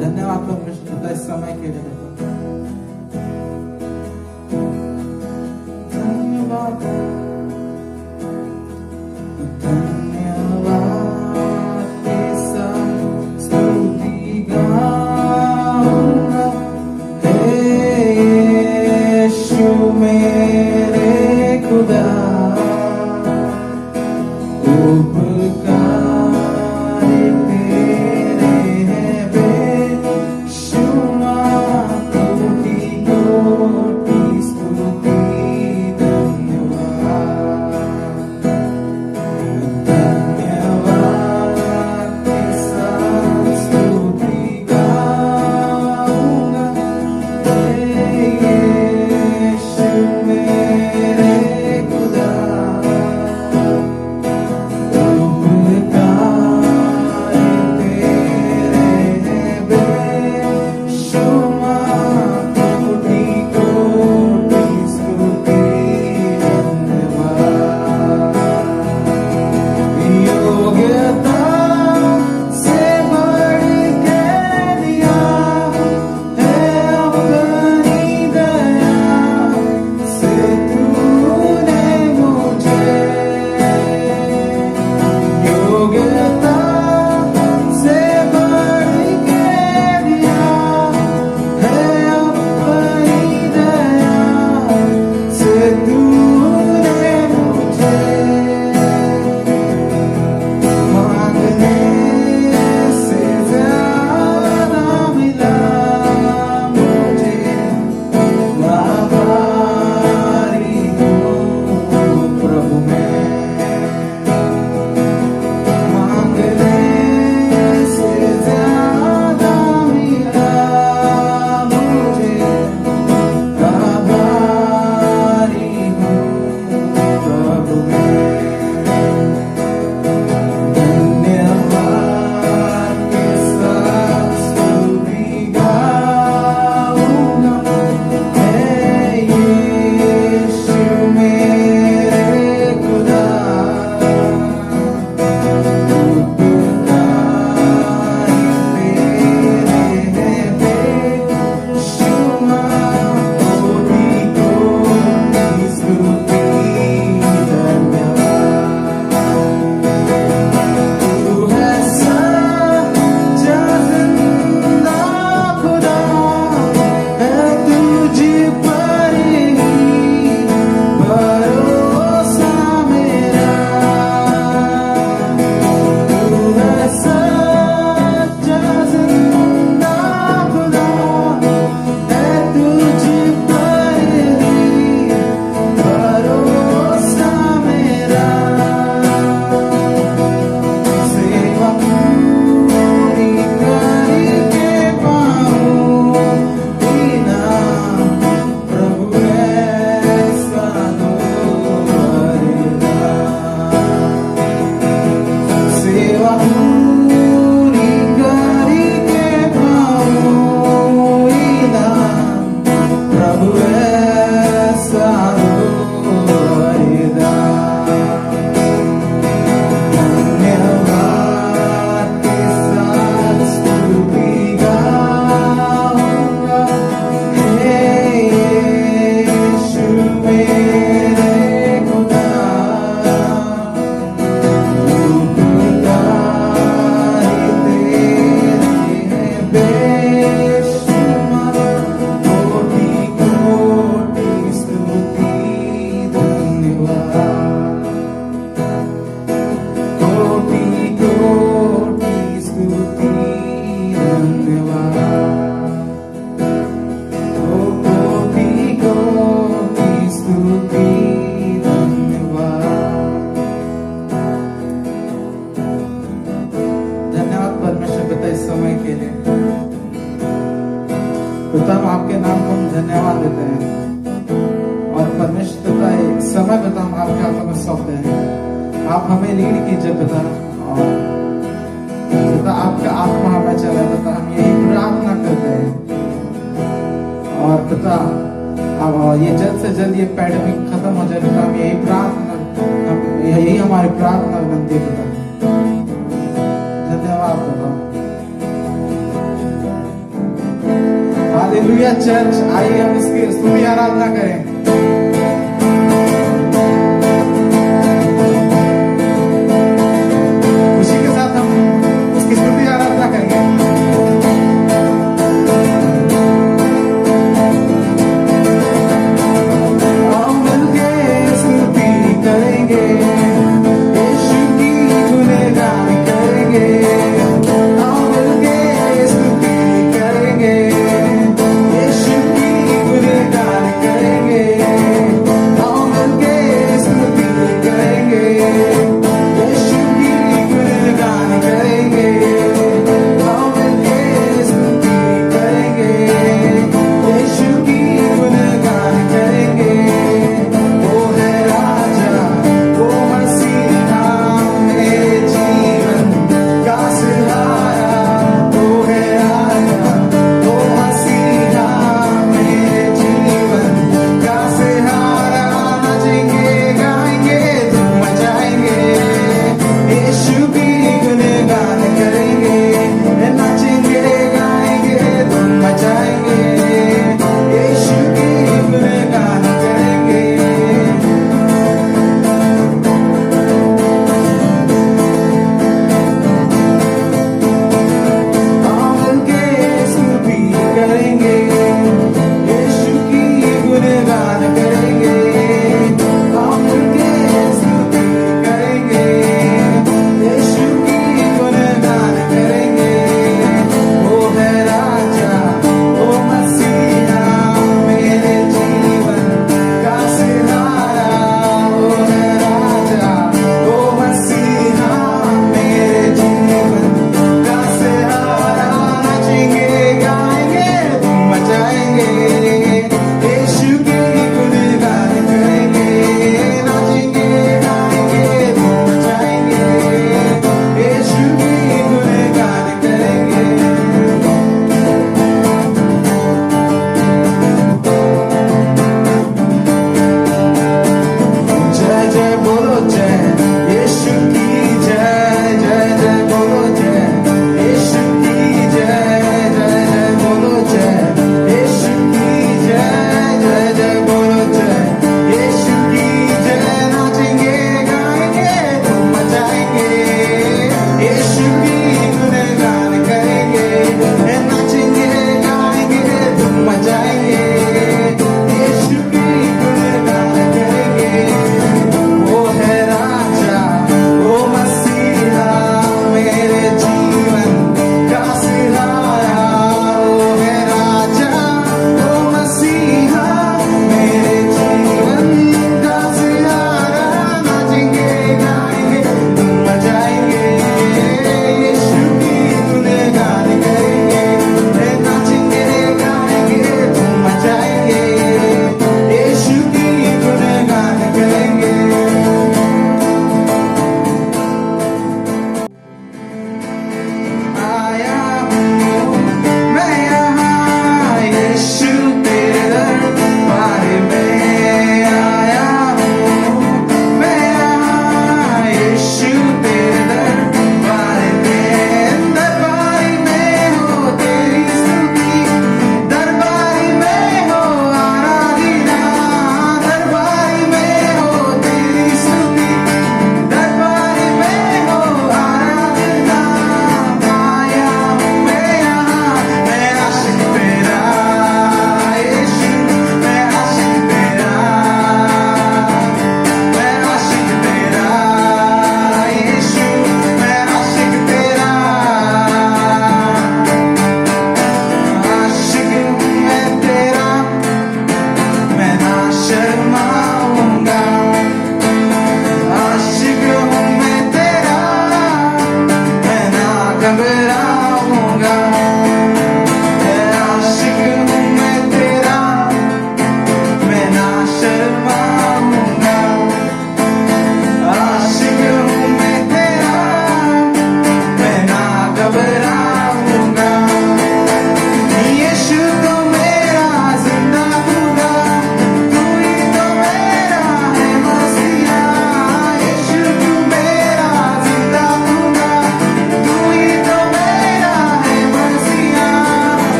धन्यवाद परमेश्वर पिता इस समय के लिए पिता। धन्यवाद धन्यवाद के साथ स्तुति गाऊंगा, हे यीशु मेरे खुदा। पिता हम आपके नाम को हम धन्यवाद देते हैं और परमेश्वर पिता एक समय पिता हम आपके हाथों में सौंपते हैं। आप हमें लीड कीजिए पिता और पिता आपका आत्मा हमें चले पिता, हम यही प्रार्थना करते हैं। और पिता अब ये जल्द से जल्द ये पैंडेमिक खत्म हो जाए पिता, हम यही प्रार्थना, यही हमारी प्रार्थना विनती है पिता। हालेलुया चर्च, आइए हम उसकी स्तुति आराधना करें। खुशी के साथ हम उसकी स्तुति आराधना करेंगे। हम मिलके स्तुति करेंगे, यीशु की गुणगान करेंगे। हम मिलके स्तुति करेंगे, यीशु की गुणगान करेंगे।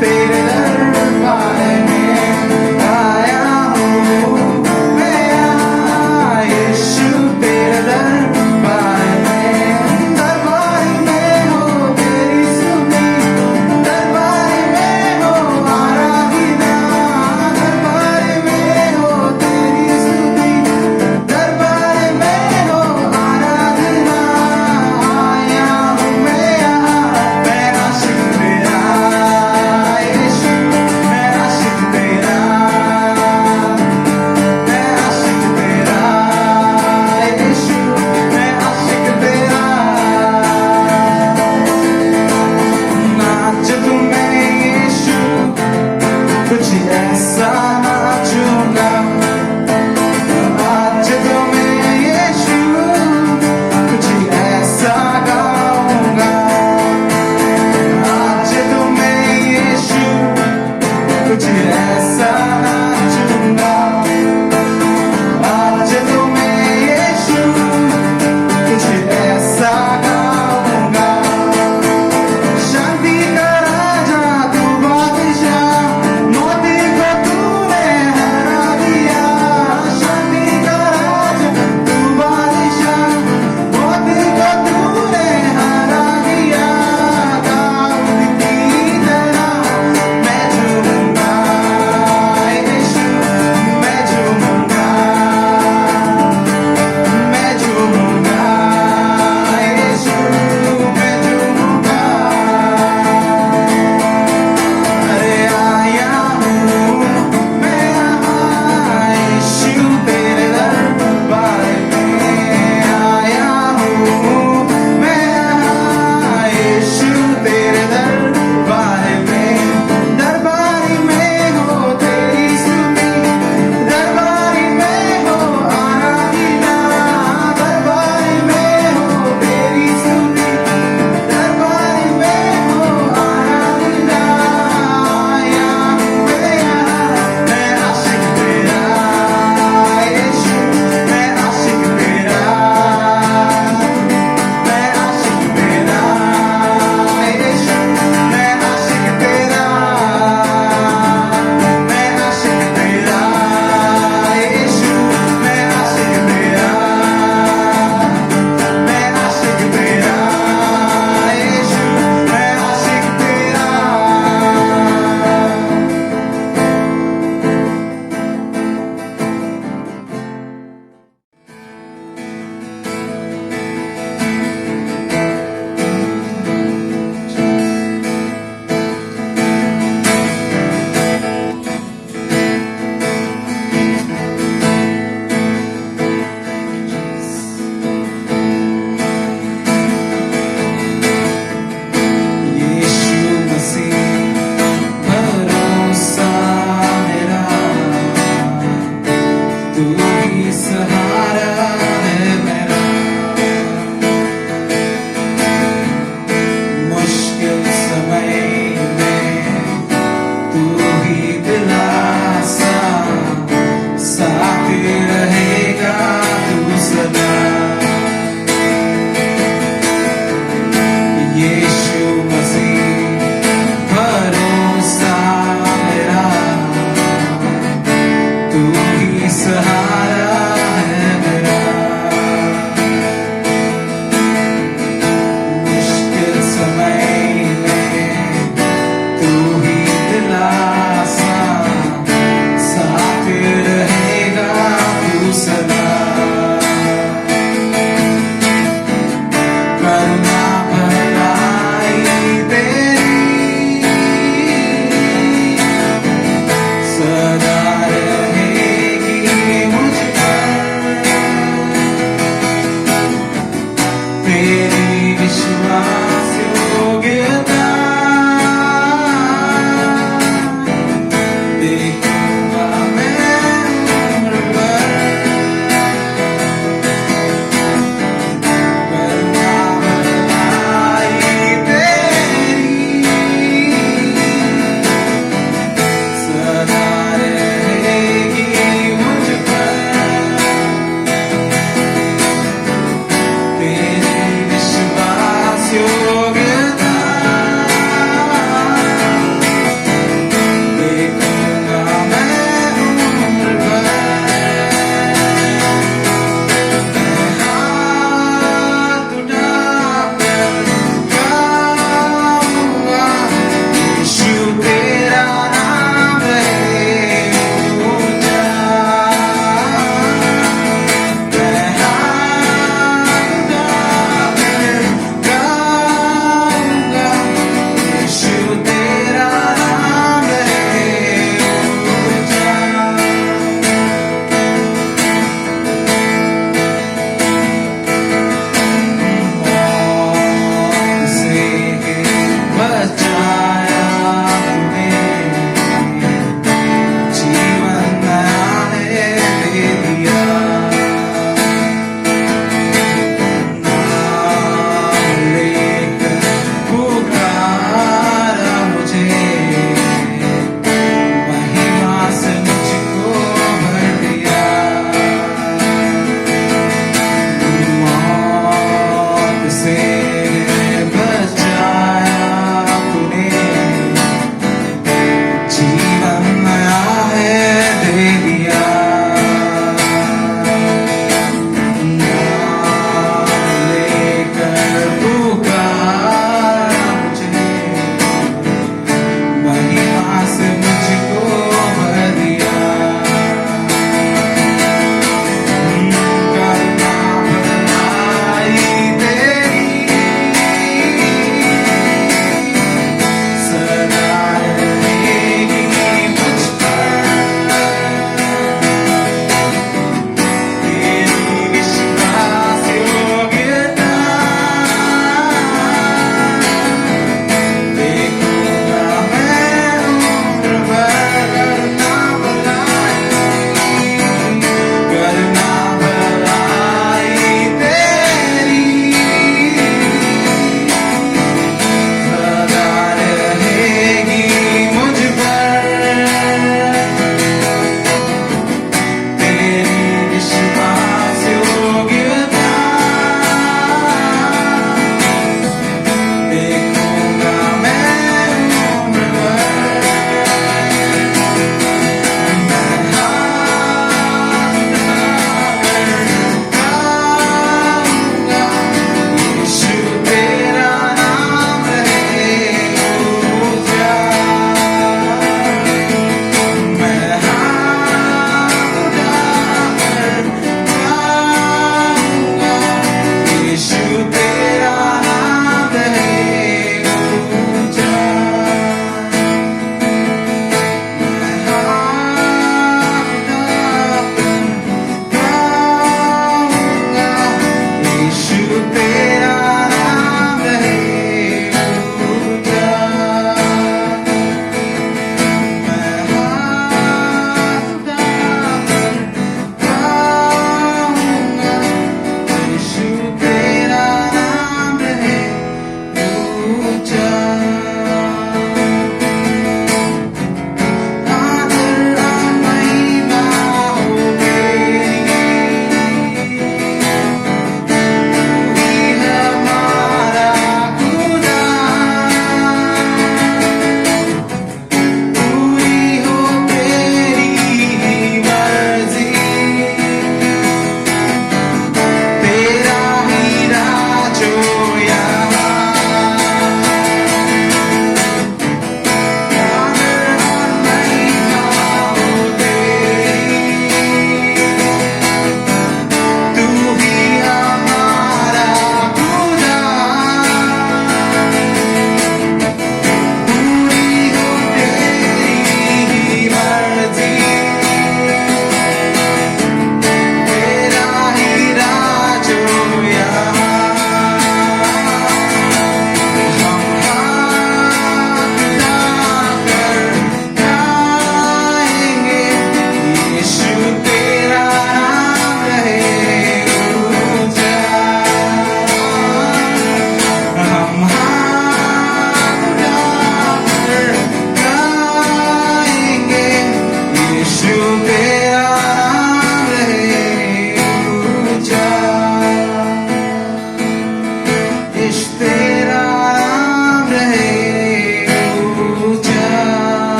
तेरे दरबार में आया हूँ मैं यहाँ यीशु तेरे दरबार में हो तेरी स्तुति दरबार में हो आराधना दरबार में हो तेरी स्तुति दरबार में हो आराधना आया हूँ मैं यहाँ मैं आशिक तेरा यीशु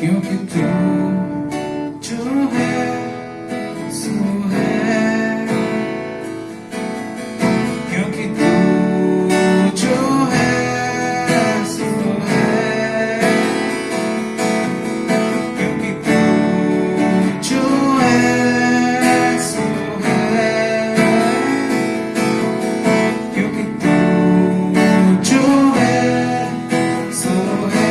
क्योंकि तू जो है सो है, क्योंकि तू जो है सो है, क्योंकि तू जो है सो है, क्योंकि तू जो है सो है।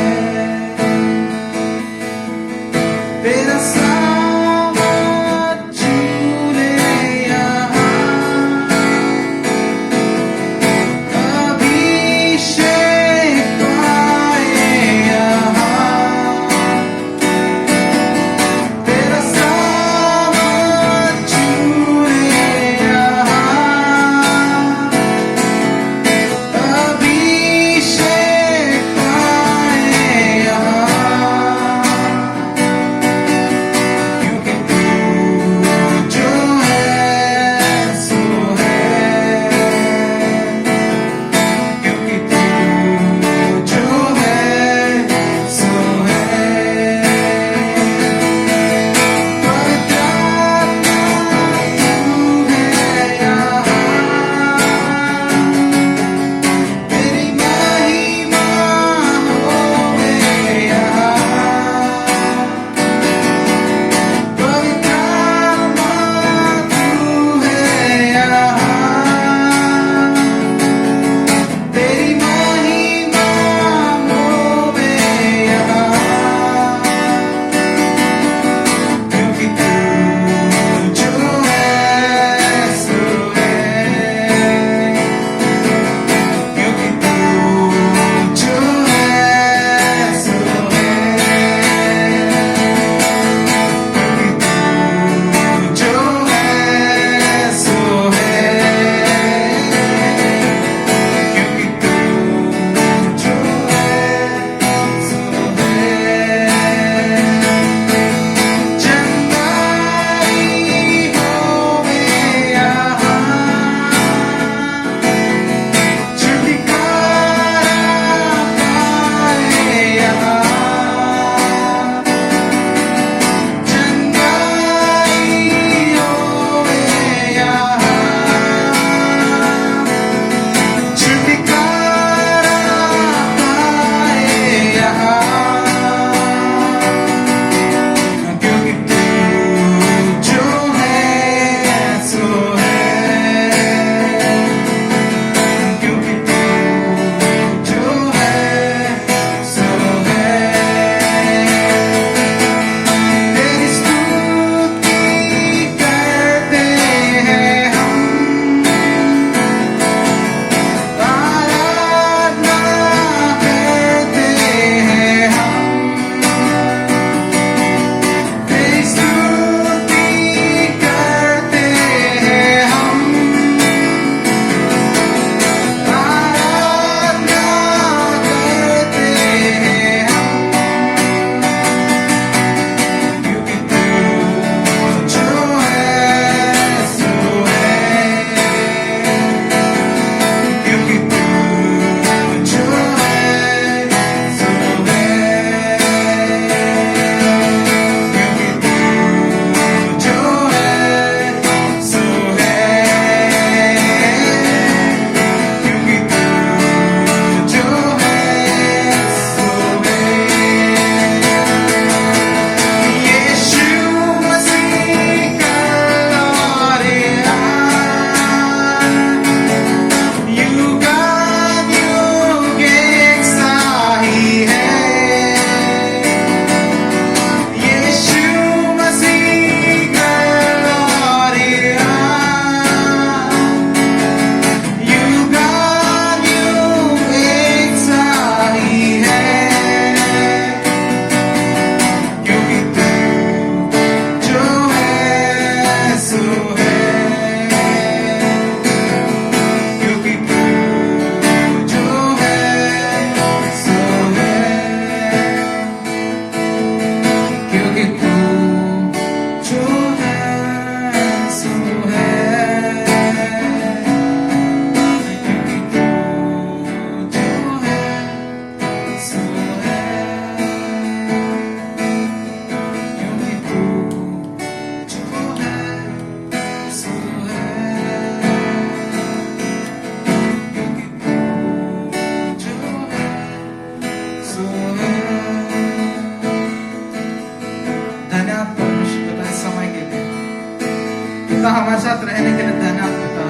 पिता हमारे साथ रहने के लिए धन्यवाद पिता।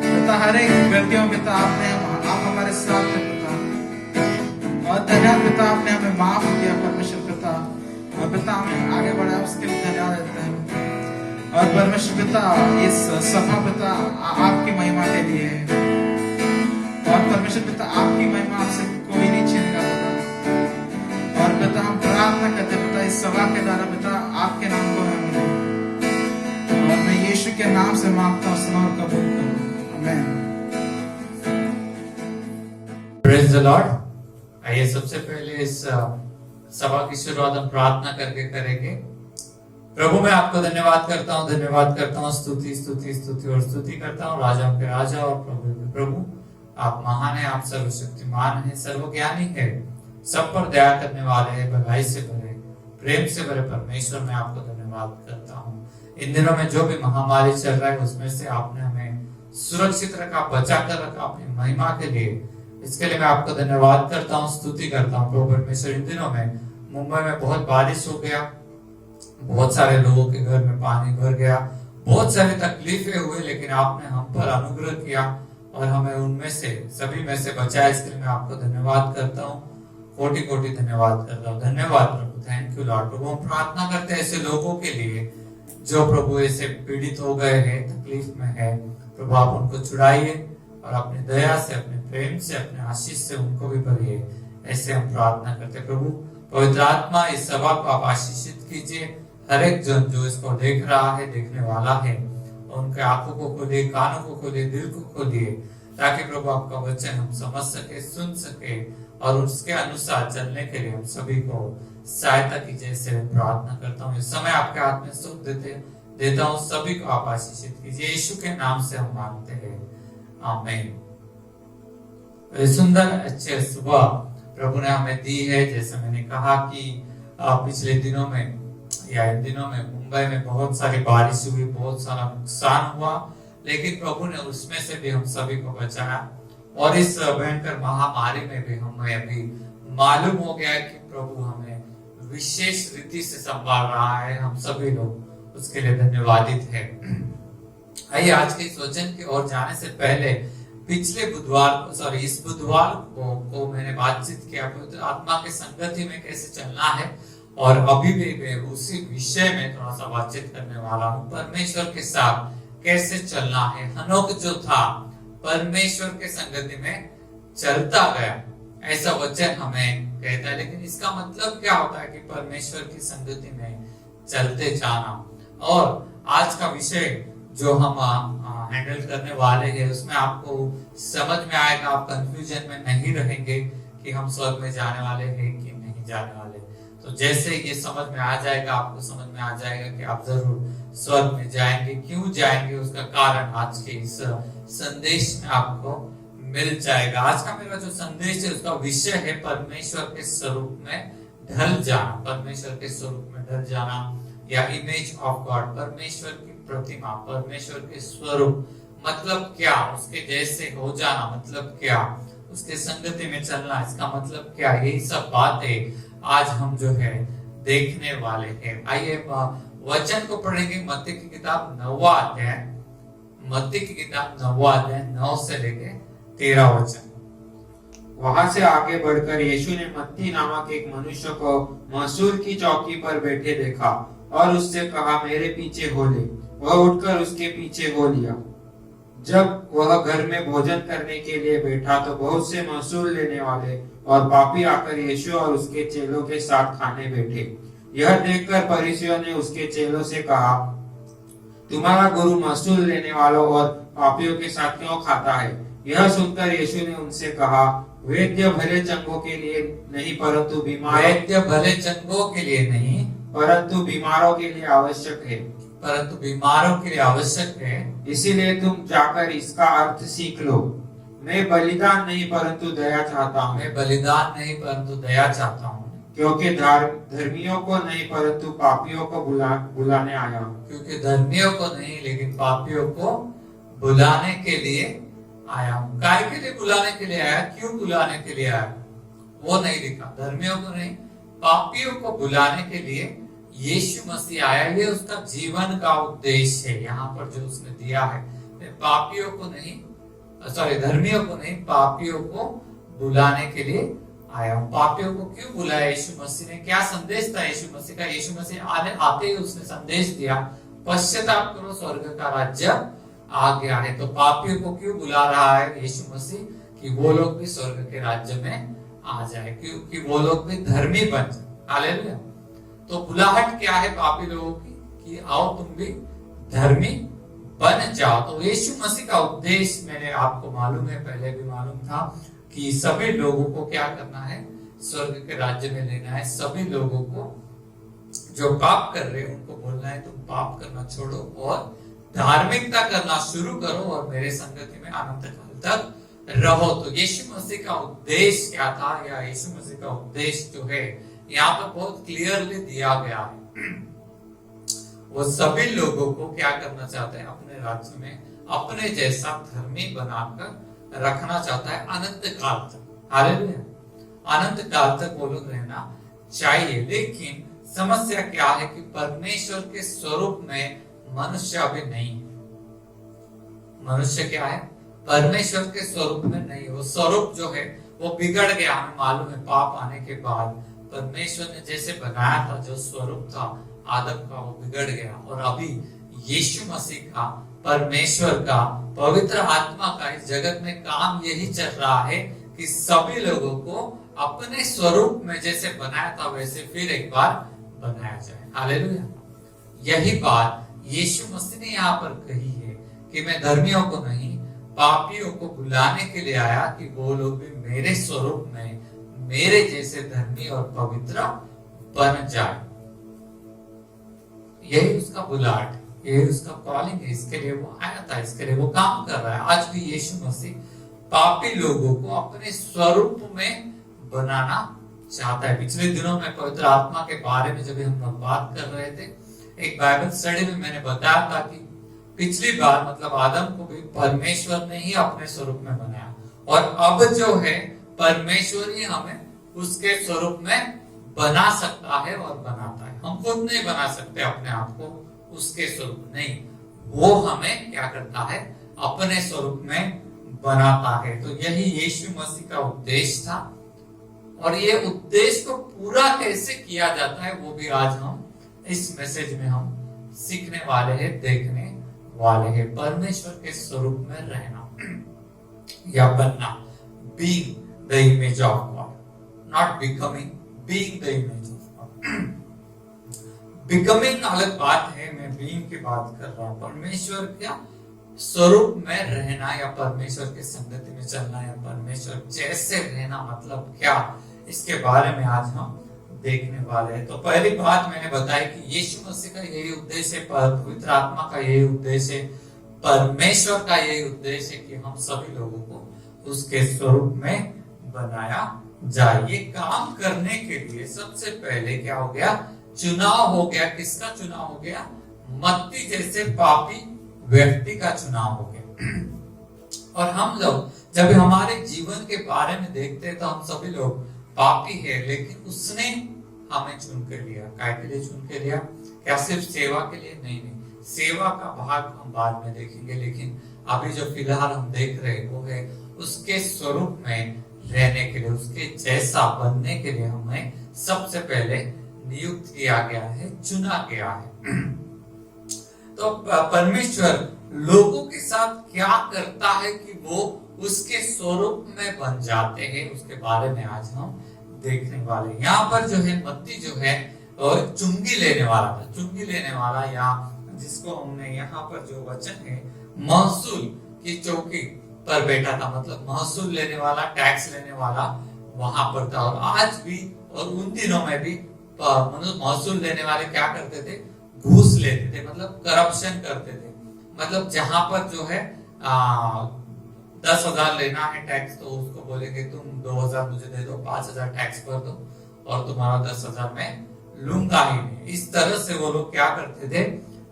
पिता हर एक व्यक्तियों पिता आप हमारे साथ थे पिता, और धन्यवाद पिता आपने हमें माफ किया परमेश्वर पिता, और पिता हमें आगे बढ़ाया उसके लिए धन्यवाद देते हैं। और परमेश्वर पिता इस सभा पिता आपकी महिमा के लिए है, और परमेश्वर पिता आपकी महिमा आपसे कोई नहीं छीनेगा पिता। और पिता हम प्रार्थना करते पिता इस सभा के द्वारा पिता आपके नाम को हमें मिले, और मैं यीशु के नाम से मांगता हूँ, सुनो और कबूल करो, आमीन। Praise the Lord. आइए सबसे पहले इस सभा की शुरुआत हम प्रार्थना करके करेंगे। प्रभु मैं आपको धन्यवाद करता हूँ, स्तुति स्तुति स्तुति और स्तुति करता हूँ राजाओं के राजा और प्रभु के प्रभु। आप महान है, आप सर्वशक्तिमान है, सर्वज्ञानी है, सब पर दया करने वाले हैं, भलाई से भरे, प्रेम से भरे परमेश्वर, मैं आपको धन्यवाद करता हूँ। इन दिनों में जो भी महामारी चल रहा है उसमें से आपने हमें सुरक्षित रखा, बचा कर रखा अपनी महिमा के लिए, इसके लिए मैं आपको धन्यवाद करता हूँ, स्तुति करता हूँ प्रभु परमेश्वर। इन दिनों में मुंबई में बहुत बारिश हो गया, बहुत सारे लोगों के घर में पानी भर गया, बहुत सारी तकलीफें हुई, लेकिन आपने हम पर अनुग्रह किया और हमें उनमें से सभी में से बचाया, इसके लिए मैं आपको धन्यवाद करता हूँ, कोटि कोटि धन्यवाद करता हूँ। धन्यवाद प्रभु, थैंक यू लॉर्ड। प्रभु हम प्रार्थना करते हैं ऐसे लोगों के लिए जो प्रभु ऐसे पीड़ित हो गए हैं, तकलीफ में है, प्रभु आप उनको छुड़ाइए और अपनी दया से, अपने प्रेम से, अपने आशीष से उनको भी भरिए, ऐसे हम प्रार्थना करते हैं। प्रभु पवित्र आत्मा इस सभा को आप आशीषित कीजिए, हर एक जन जो इसको देख रहा है, देखने वाला है, उनके आंखों को खोलिए, कानों को खोलिए, दिल को खोलिए, ताकि प्रभु आपका वचन हम समझ सके, सुन सके और उसके अनुसार चलने के लिए हम सभी को सहायता कीजिए, ऐसे मैं प्रार्थना करता हूँ। इस समय आपके हाथ में सौंप देता हूँ, सभी को आप आशीषित कीजिए, यीशु के नाम से हम मांगते हैं, आमीन। सुंदर अच्छे सुबह प्रभु ने हमें दी है। जैसे मैंने कहा कि पिछले दिनों में या इन दिनों में मुंबई में बहुत सारी बारिश हुई, बहुत सारा नुकसान हुआ, लेकिन प्रभु ने उसमें से भी हम सभी को बचाया, और इस भयंकर महामारी में भी हमें अभी मालूम हो गया है कि प्रभु हमें विशेष रीति से संभाल रहा है, हम सभी लोग उसके लिए धन्यवादित है। आइए आज के इस वचन की ओर जाने से पहले पिछले बुधवार को इस बुधवार को मैंने बातचीत किया पवित्र आत्मा के संगति में कैसे चलना है, और अभी भी मैं उसी विषय में थोड़ा सा बातचीत करने वाला हूँ, परमेश्वर के साथ कैसे चलना है। हनोक जो था परमेश्वर के संगति में चलता गया, ऐसा वचन हमें कहता है, लेकिन इसका मतलब क्या होता है कि परमेश्वर की संगति में चलते जाना। और आज का विषय जो हम हैंडल करने वाले हैं उसमें आपको समझ में आएगा, आप कंफ्यूजन में नहीं रहेंगे कि हम स्वर्ग में जाने वाले हैं कि नहीं जाने वाले। तो जैसे ये समझ में आ जाएगा, आपको समझ में आ जाएगा कि आप जरूर स्वर्ग में जाएंगे, क्यों जाएंगे, उसका कारण आज के इस संदेश में आपको मिल जाएगा। आज का मेरा जो संदेश है उसका विषय है परमेश्वर के स्वरूप में ढल जाना। परमेश्वर के स्वरूप में ढल जाना या इमेज ऑफ गॉड, परमेश्वर की प्रतिमा, परमेश्वर के स्वरूप मतलब क्या, उसके जैसे हो जाना मतलब क्या, उसके संगति में चलना इसका मतलब क्या, यही सब बातें आज हम जो है देखने वाले हैं। आइए वचन को पढ़ेंगे। मत्ती की किताब 9वां अध्याय, मत्ती की किताब 9वां अध्याय 9 से लेके 13 वचन। वहां से आगे बढ़कर यीशु ने मत्ती नामक एक मनुष्य को मसूर की चौकी पर बैठे देखा और उससे कहा, मेरे पीछे हो ले। वह उठकर उसके पीछे हो लिया। जब वह घर में भोजन करने के लिए बैठा तो बहुत से महसूल लेने वाले और पापी आकर यीशु और उसके चेलों के साथ खाने बैठे। यह देखकर फरीसियों ने उसके चेलों से कहा, तुम्हारा गुरु महसूल लेने वालों और पापियों के साथ क्यों खाता है? यह सुनकर यीशु ने उनसे कहा, वैद्य भले चंगों के लिए नहीं परंतु बीमारों के लिए आवश्यक है। इसीलिए तुम जाकर इसका अर्थ सीख लो। मैं बलिदान नहीं परंतु दया चाहता हूँ। क्योंकि धर्मियों को नहीं परंतु पापियों को बुलाने आया हूँ। क्योंकि धर्मियों को नहीं लेकिन पापियों को बुलाने के लिए आया हूँ। काय के लिए बुलाने के लिए आया, क्यों बुलाने के लिए आया वो नहीं लिखा। धर्मियों को नहीं, पापियों को बुलाने के लिए यीशु मसीह आया, ये उसका जीवन का उद्देश्य है। यहाँ पर जो उसने दिया है, पापियों को नहीं, सॉरी धर्मियों को नहीं, पापियों को बुलाने के लिए आया हूं। पापियों को क्यों बुलाया यीशु मसीह ने? क्या संदेश था यीशु मसीह का? यीशु मसीह आते ही उसने संदेश दिया, पश्चाताप करो, स्वर्ग का राज्य आ गया है। तो पापियों को क्यों बुला रहा है यीशु मसीह? कि वो लोग भी स्वर्ग के राज्य में आ जाए, क्योंकि वो लोग भी धर्मी बन जाए। हालेलुया। तो बुलाहट क्या है पापी लोगों की? कि आओ तुम भी धर्मी बन जाओ। तो यीशु मसीह का उद्देश्य मैंने आपको मालूम है, पहले भी मालूम था, कि सभी लोगों को क्या करना है? स्वर्ग के राज्य में लेना है। सभी लोगों को जो पाप कर रहे हैं उनको बोलना है तुम पाप करना छोड़ो और धार्मिकता करना शुरू करो और मेरे संगति में अनंत काल तक रहो। तो यीशु मसीह का उद्देश्य क्या था, या यीशु मसीह का उद्देश्य जो है यहाँ पर बहुत क्लियरली दिया गया है। वो सभी लोगों को क्या करना चाहता है? अपने राज्य में अपने जैसा धर्मी बनाकर रखना चाहता है अनंत काल तक। हालेलुया। अनंत काल तक वो लोग रहना चाहिए। लेकिन समस्या क्या है कि परमेश्वर के स्वरूप में मनुष्य अभी नहीं है। मनुष्य क्या है? परमेश्वर के स्वरूप में नहीं। वो स्वरूप जो है वो बिगड़ गया। हमें मालूम है पाप आने के बाद परमेश्वर ने जैसे बनाया था, जो स्वरूप था आदम का, वो बिगड़ गया। और अभी यीशु मसीह का, परमेश्वर का, पवित्र आत्मा का इस जगत में काम यही चल रहा है कि सभी लोगों को अपने स्वरूप में जैसे बनाया था वैसे फिर एक बार बनाया जाए। हालेलुया। यही बात यीशु मसीह ने यहाँ पर कही है कि मैं धर्मियों को नहीं, पापियों को बुलाने के लिए आया कि वो लोग भी मेरे स्वरूप में मेरे जैसे धर्मी और पवित्र बन जाए। यही उसका बुलाहट, यही उसका कॉलिंग है। इसके लिए वो आया था, इसके लिए वो काम कर रहा है। आज भी यीशु मसीह पापी लोगों को अपने स्वरूप में बनाना चाहता है। पिछले दिनों में पवित्र आत्मा के बारे में जब हम लोग बात कर रहे थे, एक बाइबल स्टडी में मैंने बताया था कि पिछली बार मतलब आदम को भी परमेश्वर ने ही अपने स्वरूप में बनाया, और अब जो है परमेश्वर ही हमें उसके स्वरूप में बना सकता है और बनाता है। हम खुद नहीं बना सकते अपने आप को उसके स्वरूप, नहीं, वो हमें क्या करता है? अपने स्वरूप में बनाता है। तो यही यीशु मसीह का उद्देश्य था, और ये उद्देश्य को पूरा कैसे किया जाता है वो भी आज हम इस मैसेज में हम सीखने वाले हैं, देखने वाले हैं। परमेश्वर के स्वरूप में रहना या बनना, being the image of God, not becoming, being the image of God. Becoming अलग बात है, मैं being की बात कर रहा हूं। परमेश्वर क्या स्वरूप में रहना या परमेश्वर के संगति में चलना या परमेश्वर जैसे रहना मतलब क्या, इसके बारे में आज हम देखने वाले हैं। तो पहली बात मैंने बताई कि यीशु मसीह का यही उद्देश्य है, पवित्र आत्मा का यही उद्देश्य है, परमेश्वर का यही उद्देश्य है कि हम सभी लोगों को उसके स्वरूप में बनाया जाए। ये काम करने के लिए सबसे पहले क्या हो गया? चुनाव हो गया। किसका चुनाव हो गया? मत्ती जैसे पापी व्यक्ति का चुनाव हो गया। और हम लोग जब हमारे जीवन के बारे में देखते हैं तो हम सभी लोग पापी है, लेकिन उसने हमें चुन कर लिया। काय के लिए चुन के लिया? क्या सिर्फ सेवा के लिए? नहीं, सेवा का भाग हम बाद में देखेंगे, लेकिन अभी जो फिलहाल हम देख रहे हैं वो है उसके स्वरूप में रहने के लिए, उसके जैसा बनने के लिए हमें सबसे पहले नियुक्त किया गया है, चुना गया है। तो परमेश्वर लोगों के साथ क्या करता है कि वो उसके स्वरूप में बन जाते हैं, उसके बारे में आज हम देखने वाले। यहाँ पर जो है मत्ती जो है चुंगी लेने वाला था। चुंगी लेने वाला, या जिसको हमने यहाँ पर जो वचन है महसूल की चौकी पर बैठा था, मतलब महसूल लेने वाला, टैक्स लेने वाला वहां पर था। और आज भी और उन दिनों में भी महसूल लेने वाले क्या करते थे? घूस लेते थे, मतलब करप्शन करते थे। मतलब जहां पर जो है 10,000 लेना है टैक्स, तो उसको बोलेंगे तुम 2,000 मुझे दे दो, 5,000 टैक्स भर दो और तुम्हारा 10,000 मैं लूंगा ही नहीं। इस तरह से वो लोग क्या करते थे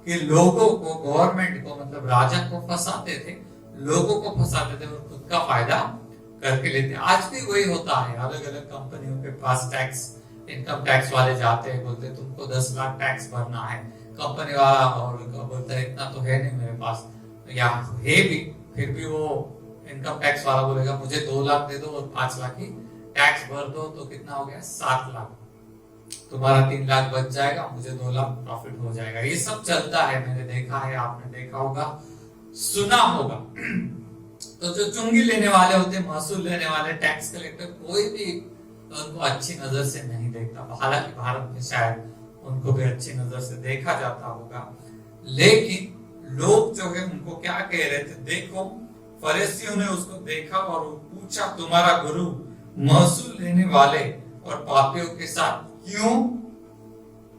कि लोगों को, गवर्नमेंट को, मतलब राजा को फंसाते थे, लोगों को फंसाते थे और खुद का फायदा करके लेते। आज भी वही होता है। अलग अलग कंपनियों के पास टैक्स इनकम टैक्स वाले जाते हैं, बोलते तुमको 10 लाख टैक्स भरना है। कंपनी वाला और बोलता है इतना तो है नहीं मेरे पास, या है भी, फिर भी वो इनकम टैक्स वाला बोलेगा मुझे 2 लाख दे दो और 5 लाख की टैक्स भर दो, तो कितना हो गया 7 लाख, तुम्हारा 3 लाख बच जाएगा, मुझे 2 लाख प्रॉफिट हो जाएगा। ये सब चलता है, मैंने देखा है, आपने देखा होगा, सुना होगा। तो जो चुंगी लेने वाले होते हैं, महसूल लेने वाले, टैक्स कलेक्टर, कोई भी उनको अच्छी नजर से नहीं देखता। हालांकि भारत में शायद उनको भी अच्छी नजर से देखा जाता होगा, लेकिन लोग जो है उनको क्या कह रहे थे, देखो फरीसियों ने उसको देखा और पूछा तुम्हारा गुरु महसूल लेने वाले और पापियों के साथ क्यों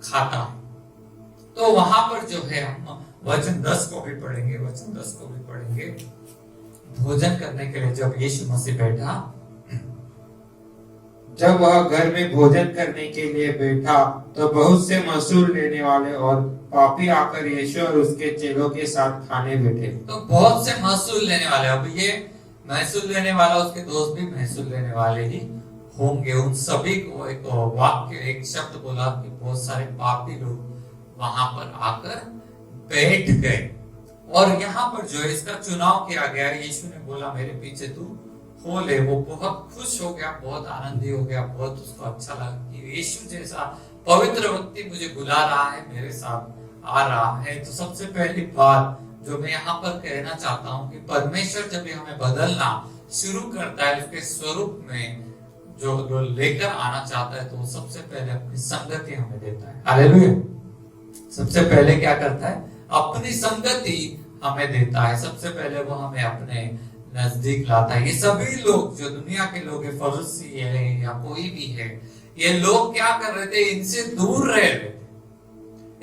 खाता है। तो वहां पर जो है हम वचन 10 को भी पढ़ेंगे, वचन 10 को भी पढ़ेंगे। भोजन करने के लिए जब यीशु मसीह बैठा, जब वह घर में भोजन करने के लिए बैठा तो बहुत से महसूल लेने वाले और पापी आकर यीशु और उसके चेलों के साथ खाने बैठे। तो बहुत से महसूल लेने वाले, अब ये महसूल लेने वाला, उसके दोस्त भी महसूल लेने वाले ही होंगे। उन सभी को एक वाक्य, एक शब्द बोला कि बहुत सारे पापी लोग वहां पर आकर बैठ गए। और यहाँ पर जो है इसका चुनाव किया गया, यीशु ने बोला मेरे पीछे तू हो ले। वो बहुत खुश हो गया, बहुत आनंदी हो गया, बहुत उसको अच्छा लगा कि यीशु जैसा पवित्र व्यक्ति मुझे बुला रहा है, मेरे साथ आ रहा है। तो सबसे पहली बात जो मैं यहाँ पर कहना चाहता हूँ कि परमेश्वर जब हमें बदलना शुरू करता है, उसके स्वरूप में जो लेकर आना चाहता है, तो वो सबसे पहले अपनी संगति हमें देता है। हालेलुया। सबसे पहले क्या करता है, अपनी संगति हमें देता है। सबसे पहले वो हमें अपने नजदीक लाता है। ये सभी लोग जो दुनिया के लोग है, फरीसी है या कोई भी है, ये लोग क्या कर रहे थे, इनसे दूर रह रहे थे,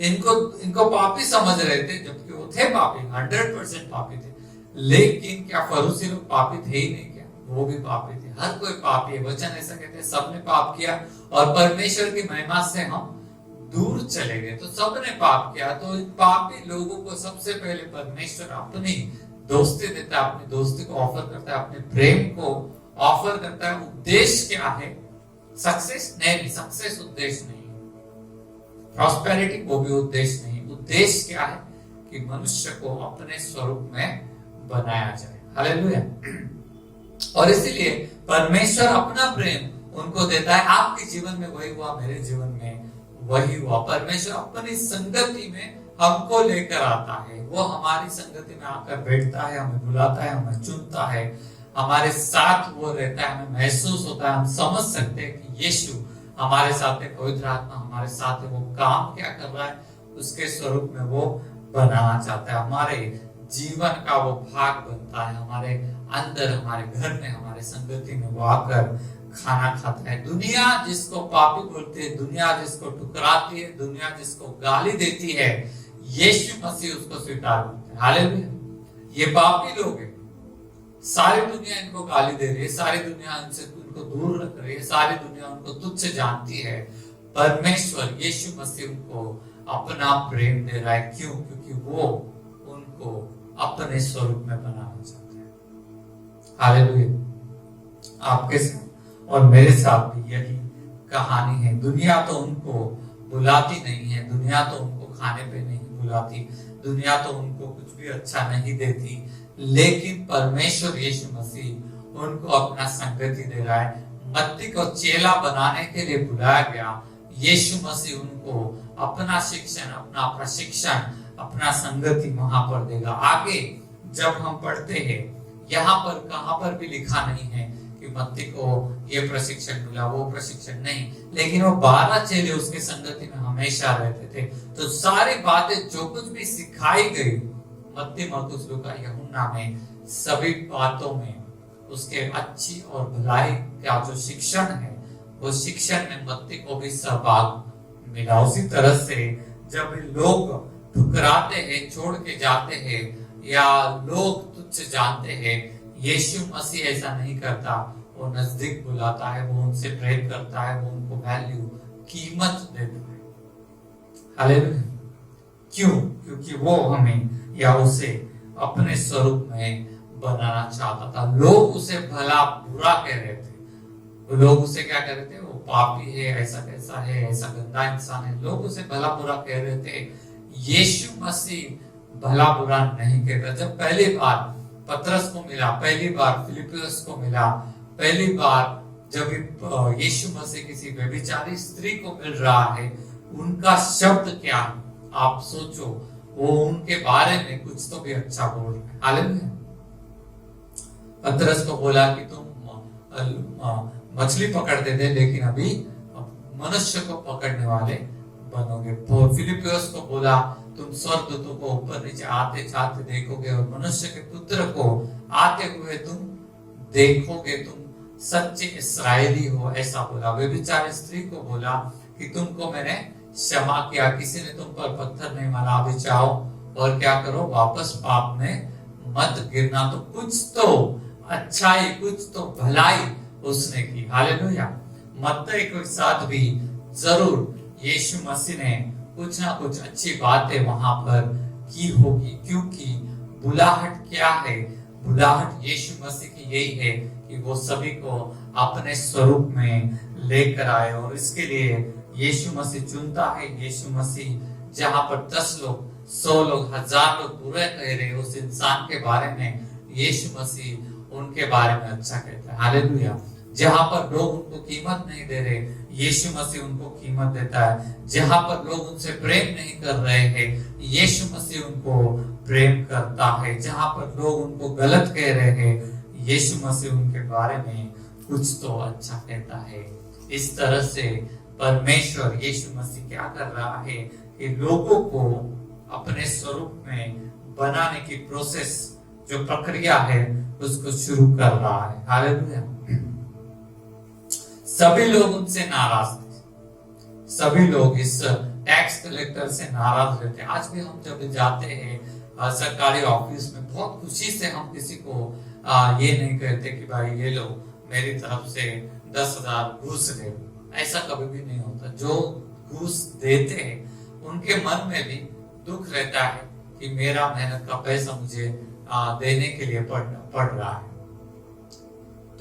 इनको पापी समझ रहे थे, जबकि वो थे पापी, 100% पापी थे। लेकिन क्या फरीसी लोग पापी थे ही नहीं? क्या वो भी पापी थे? हर कोई पापी है। वचन ऐसा कहते हैं सबने पाप किया और परमेश्वर की महिमा से हम दूर चले गए। तो सबने पाप किया। तो इन पापी लोगों को सबसे पहले परमेश्वर अपनी दोस्ती देता है, अपनी दोस्ती को ऑफर करता है, अपने प्रेम को ऑफर करता है। उद्देश्य क्या है? सक्सेस नहीं, सक्सेस उद्देश्य नहीं, प्रॉस्पेरिटी वो भी उद्देश्य नहीं। उद्देश्य क्या है कि मनुष्य को अपने स्वरूप में बनाया जाए। हालेलुया। और इसीलिए परमेश्वर अपना प्रेम उनको देता है। आपके जीवन में वही हुआ, मेरे जीवन में वही हुआ। परमेश्वर अपनी संगति में हमको लेकर आता है। वो हमारी संगति में आकर बैठता है, हमें बुलाता है, हमें चुनता है, हमारे साथ वो रहता है। हमें महसूस होता है, हम समझ सकते हैं कि यीशु हमारे साथ है, पवित्र आत्मा हमारे साथ है। वो काम क्या कर रहा है, उसके स्वरूप में वो बनाना चाहता है। हमारे जीवन का वो भाग बनता है, हमारे अंदर, हमारे घर में, हमारे संगति में वो आकर खाना खाता है। दुनिया जिसको पापी बोलती है, दुनिया जिसको ठुकराती है, दुनिया जिसको गाली देती है, यीशु मसीह उसको स्वीकार करते हैं। हालेलुया। ये पापी लोग हैं, सारी दुनिया इनको गाली दे रही है, सारी दुनिया इनसे उनको दूर रख रही है, सारी दुनिया उनको तुच्छ जानती है। परमेश्वर यीशु मसीह उनको अपना प्रेम दे रहा है। क्यों? क्योंकि वो उनको अपने स्वरूप में बनाना चाहता है। हालेलुया। आपके साथ और मेरे साथ भी यही कहानी है। दुनिया तो उनको बुलाती नहीं है, दुनिया तो उनको खाने पे नहीं बुलाती, दुनिया तो उनको कुछ भी अच्छा नहीं देती, लेकिन परमेश्वर यीशु मसीह उनको अपना संगति दे रहा है। मत्ती को चेला बनाने के लिए बुलाया गया। यीशु मसीह उनको अपना शिक्षण, अपना प्रशिक्षण, अपना संगति वहां पर देगा। आगे जब हम पढ़ते हैं, यहाँ पर कहां पर भी लिखा नहीं है कि मत्ती को ये प्रशिक्षण मिला, वो प्रशिक्षण नहीं, लेकिन वो 12 चेले उसके संगति में हमेशा रहते थे। तो सारी बातें जो कुछ भी सिखाई गई मत्ती, मरकुस, लूका, यूहन्ना में, सभी बातों में उसके अच्छी और भलाई का जो शिक्षण है, वो शिक्षण में मत्ती को भी सहभाग मिला। उसी तरह से जब लोग ठुकराते हैं, छोड़ के जाते हैं, या लोग तुच्छ जानते हैं, यीशु मसीह ऐसा नहीं करता। वो नजदीक बुलाता है, वो उनसे प्रेम करता है, वो उनको वैल्यू, कीमत देता है। हालेलुया। क्यों? क्योंकि वो हमें या उसे अपने स्वरूप में बनाना चाहता था। लोग उसे भला बुरा कह रहे थे, लोग उसे क्या कह रहे थे, वो पापी है, ऐसा कैसा है, ऐसा गंदा इंसान है, लोग उसे भला बुरा कह रहे थे। यीशु मसीह भला बुरा नहीं कहता। जब पहली बार पतरस को मिला, पहली बार फिलिपियस को मिला, पहली बार जब यीशु मसीह किसी व्यभिचारी स्त्री को मिल रहा है, उनका शब्द क्या है आप सोचो, वो उनके बारे में कुछ तो भी अच्छा बोल रहे हैं। हालेलुया। पतरस को बोला कि तुम मछली पकड़ते थे, लेकिन अभी मनुष्य को पकड़ने वाले बनोगे। फिलिपियस को बोला तुम स्वर्गदूतों को ऊपर नीचे आते जाते देखोगे और मनुष्य के पुत्र को आते हुए तुम देखोगे, तुम सच्चे इस्राएली हो, ऐसा बोला। व्यभिचारी स्त्री को बोला कि तुमको मैंने क्षमा किया, किसी ने तुम पर पत्थर नहीं मारा, अभी जाओ और क्या करो, वापस पाप में मत गिरना। तो कुछ तो अच्छाई, कुछ तो भलाई उसने की। हालेलुया। मत्ती के साथ भी जरूर यीशु मसीह ने कुछ ना कुछ अच्छी बातें वहां पर की होगी, क्योंकि बुलाहट क्या है, बुलाहट यीशु मसीह की यही है कि वो सभी को अपने स्वरूप में लेकर आए। और इसके लिए यीशु मसीह चुनता है। यीशु मसीह जहां पर 10 लोग, 100 लोग, 1000 लोग बुरे कह रहे, उस इंसान के बारे में यीशु मसीह उनके बारे में अच्छा कहता है। हालेलुया। जहां पर लोग उनको कीमत नहीं दे रहे, यीशु मसीह उनको कीमत देता है। जहां पर लोग उनसे प्रेम नहीं कर रहे हैं, यीशु मसीह उनको प्रेम करता है। जहां पर लोग उनको गलत कह रहे हैं, यीशु मसीह उनके बारे में कुछ तो अच्छा कहता है। इस तरह से परमेश्वर यीशु मसीह क्या कर रहा है कि लोगों को अपने स्वरूप में बनाने की प्रोसेस, जो प्रक्रिया है, उसको शुरू कर रहा है। हालेलुया। सभी लोग उनसे नाराज थे, सभी लोग इस टैक्स कलेक्टर से नाराज रहते। आज भी हम जब जाते हैं सरकारी ऑफिस में, बहुत खुशी से हम किसी को ये नहीं कहते कि भाई ये लो मेरी तरफ से 10,000 घूस दे। ऐसा कभी भी नहीं होता। जो घूस देते हैं उनके मन में भी दुख रहता है कि मेरा मेहनत का पैसा मुझे देने के लिए पड़ रहा है।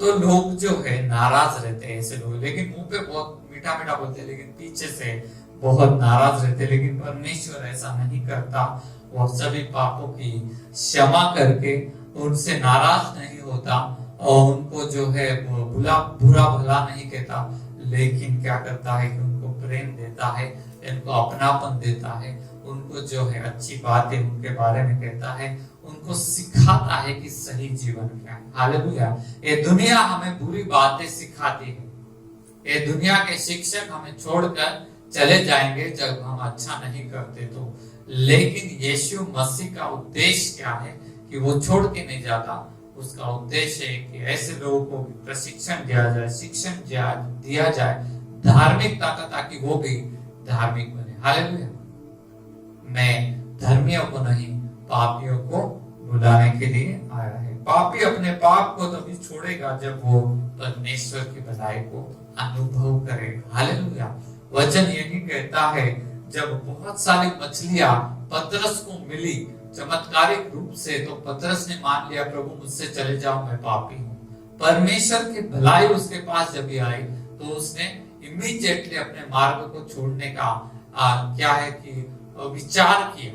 तो लोग जो है नाराज रहते हैं ऐसे लोग, लेकिन मुंह पे बहुत मीठा मीठा बोलते हैं, लेकिन पीछे से बहुत नाराज रहते हैं। लेकिन परमेश्वर ऐसा नहीं करता। वो सभी पापों की क्षमा करके उनसे नाराज नहीं होता और उनको जो है बुरा भला नहीं कहता, लेकिन क्या करता है कि उनको प्रेम देता है, इनको अपनापन देता है, उनको जो है अच्छी बातें उनके बारे में कहता है, उनको सिखाता है कि सही जीवन क्या है। हालेलुया। ये दुनिया हमें बुरी बातें सिखाती है। ये दुनिया के शिक्षक हमें छोड़कर चले जाएंगे जब हम अच्छा नहीं करते तो, लेकिन यीशु मसीह का उद्देश्य क्या है कि वो छोड़ के नहीं जाता। उसका उद्देश्य है कि ऐसे लोगों को प्रशिक्षण दिया जाए, शिक्षण दिया जाए धार्मिकता का, ताकि वो भी धार्मिक बने। हालेलुया। मैं धर्मियों को नहीं, पापियों को बुलाने के लिए आया है। पापी अपने पाप को तभी छोड़ेगा जब वो परमेश्वर की भलाई को अनुभव करेगा। हालेलुया। वचन यही कहता है, जब बहुत सारी मछलियां पतरस को मिली चमत्कारिक रूप से, तो पतरस ने मान लिया, प्रभु मुझसे चले जाओ, मैं पापी हूँ। परमेश्वर की भलाई उसके पास जब आई तो उसने इमीडिएटली अपने मार्ग को छोड़ने का क्या है कि विचार किया।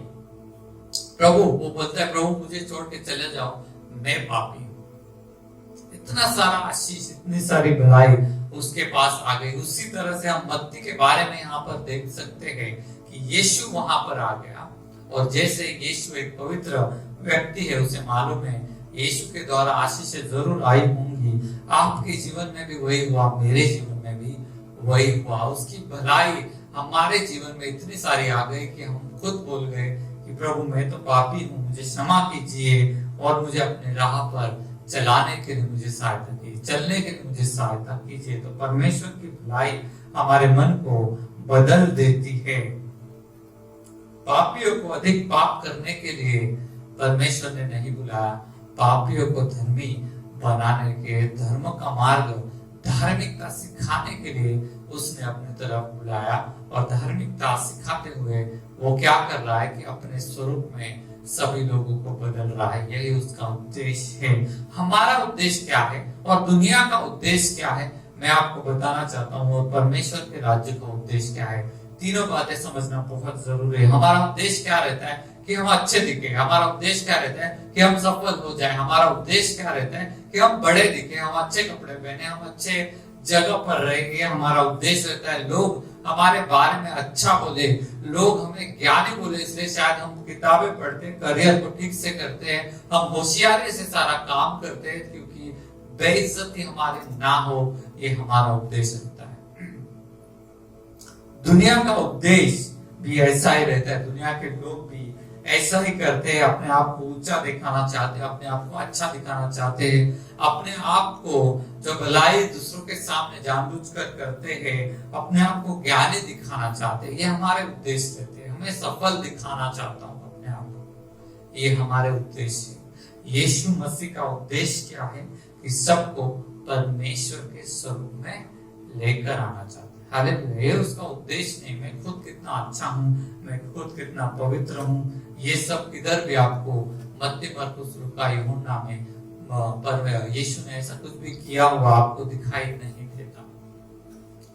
प्रभु, वो बोलता है, प्रभु मुझे छोड़ के चले जाओ, मैं पापी हूँ। इतना सारा आशीष, इतनी सारी भलाई उसके पास आ गई। उसी तरह से हम मत्ती के बारे में यहाँ पर देख सकते हैं कि यीशु वहां पर आ गया, और जैसे यीशु एक पवित्र व्यक्ति है, उसे मालूम है यीशु के द्वारा आशीषें जरूर आई होंगी। आपके जीवन में भी वही हुआ, मेरे जीवन में भी वही हुआ। उसकी भलाई हमारे जीवन में इतनी सारी आ गई कि हम खुद बोल गए कि प्रभु मैं तो पापी हूँ, मुझे क्षमा कीजिए और मुझे अपने राह पर चलाने के लिए मुझे सहायता कीजिए, चलने के लिए मुझे सहायता कीजिए। तो परमेश्वर की भलाई हमारे मन को बदल देती है। पापियों को अधिक पाप करने के लिए परमेश्वर ने नहीं बुलाया, पापियों को धर्मी बनाने के, धर्म का मार्ग, धार्मिकता सिखाने के लिए उसने अपनी तरफ बुलाया। और धार्मिकता सिखाते हुए वो क्या कर रहा है कि अपने स्वरूप में सभी लोगों को बदल रहा है। यही उसका उद्देश्य है। हमारा उद्देश्य क्या है और दुनिया का उद्देश्य क्या है, मैं आपको बताना चाहता हूँ और परमेश्वर के राज्य का उद्देश्य क्या है। तीनों बातें समझना बहुत जरूरी है। हमारा उद्देश्य क्या रहता है कि हम अच्छे दिखे, हमारा उद्देश्य क्या रहता है कि हम सफल हो जाए, हमारा उद्देश्य क्या रहता है कि हम बड़े दिखे, हम अच्छे कपड़े पहने, हम अच्छे जगह पर रहेंगे। हमारा उद्देश्य रहता है लोग हमारे बारे में अच्छा बोले, लोग हमें ज्ञानी बोले। इसलिए शायद हम किताबें पढ़ते, करियर को ठीक से करते हैं, हम होशियारी से सारा काम करते हैं, क्योंकि बेइज्जती हमारी ना हो, ये हमारा उद्देश्य रहता है। दुनिया का उद्देश्य भी ऐसा ही रहता है। दुनिया के लोग भी ऐसा ही करते हैं, अपने आप को ऊंचा दिखाना चाहते हैं, अपने आप को अच्छा दिखाना चाहते हैं, अपने आप को जो भलाई दूसरों के सामने जानबूझकर करते हैं, अपने आप को ज्ञानी दिखाना चाहते हैं। ये हमारे उद्देश्य रहते हैं। हमें सफल दिखाना चाहता हूं अपने आप को, ये हमारे उद्देश्य है। यीशु मसीह का उद्देश्य क्या है कि सबको परमेश्वर के स्वरूप में लेकर आना चाहता है। हालेलुया। ये उसका उद्देश्य नहीं मैं खुद कितना अच्छा हूं, मैं खुद कितना पवित्र हूं। ये सब किधर भी आपको मत्ती, मरकुस, लूका, यूहन्ना में पर यीशु ने ऐसा कुछ भी किया हुआ आपको दिखाई नहीं देता।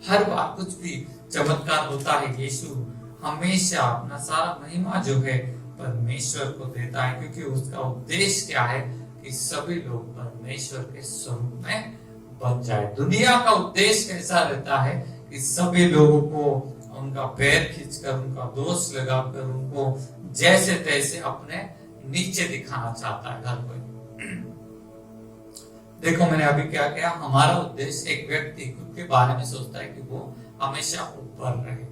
हर बार कुछ भी चमत्कार होता है, यीशु हमेशा अपना सारा महिमा जो है परमेश्वर को देता है, क्योंकि उसका उद्देश्य क्या है कि सभी लोग परमेश्वर के स्वरूप में बन जाए। दुनिया का उद्देश्य कैसा रहता है कि सभी लोगों को उनका पैर खींचकर, उनका दोष लगाकर, उनको जैसे तैसे अपने नीचे दिखाना चाहता है हर कोई। देखो मैंने अभी क्या किया, हमारा उद्देश्य एक व्यक्ति खुद के बारे में सोचता है कि वो हमेशा ऊपर रहे,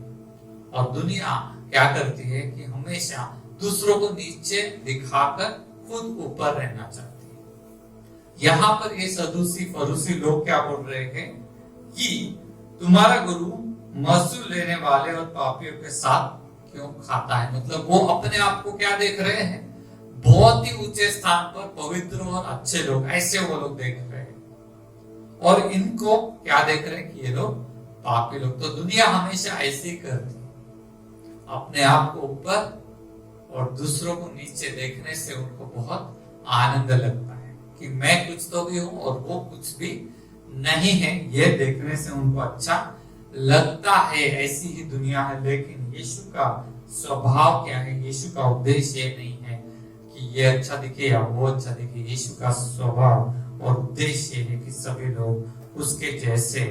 और दुनिया क्या करती है कि हमेशा दूसरों को नीचे दिखाकर खुद ऊपर रहना चाहती है। यहाँ पर ये सदूसी फरूसी लोग क्या बोल रहे हैं कि तुम्हारा गुरु महसूल लेने वाले और पापियों के साथ क्यों खाता है। मतलब वो अपने आप को क्या देख रहे हैं, बहुत ही ऊंचे स्थान पर पवित्र और अच्छे लोग, ऐसे वो लोग देख रहे हैं, और इनको क्या देख रहे हैं कि ये लोग पापी लोग। तो दुनिया हमेशा ऐसे ही करती है, अपने आप को ऊपर और दूसरों को नीचे देखने से उनको बहुत आनंद लगता है कि मैं कुछ तो भी हूं और वो कुछ भी नहीं है। ये देखने से उनको अच्छा लगता है। ऐसी ही दुनिया है। लेकिन यीशु का स्वभाव क्या है, यीशु का उद्देश्य ये नहीं है कि ये अच्छा दिखे या वो अच्छा दिखे। यीशु का स्वभाव और उद्देश्य है कि सभी लोग उसके जैसे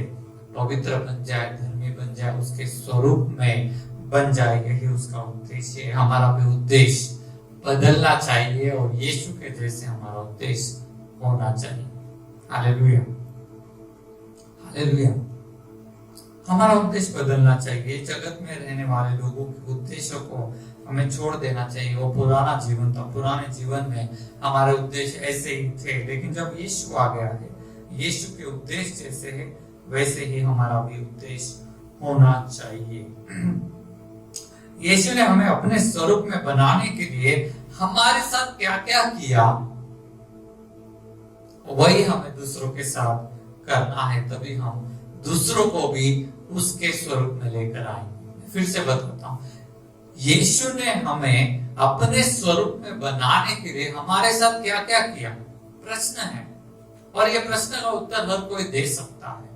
पवित्र बन जाए, धर्मी बन जाए, उसके स्वरूप में बन जाए। यही उसका उद्देश्य है। हमारा भी उद्देश्य बदलना चाहिए और यीशु के जैसे हमारा उद्देश्य होना चाहिए। Hallelujah, hallelujah. हमारा उद्देश्य बदलना चाहिए। जगत में रहने वाले लोगों के उद्देश्यों को हमें छोड़ देना चाहिए। वो पुराना जीवन था, पुराने जीवन में हमारे उद्देश्य ऐसे ही थे, लेकिन जब यीशु आ गया है, यीशु के उद्देश्य जैसे है वैसे ही हमारा भी उद्देश्य होना चाहिए। यीशु ने हमें अपने स्वरूप में बनाने के लिए हमारे साथ क्या क्या किया, वही हमें दूसरों के साथ करना है। तभी हम दूसरों को भी उसके स्वरूप में लेकर आएंगे। फिर से बताता हूं, यीशु ने हमें अपने स्वरूप में बनाने के लिए हमारे साथ क्या क्या किया, प्रश्न है, और यह प्रश्न का उत्तर हर कोई दे सकता है।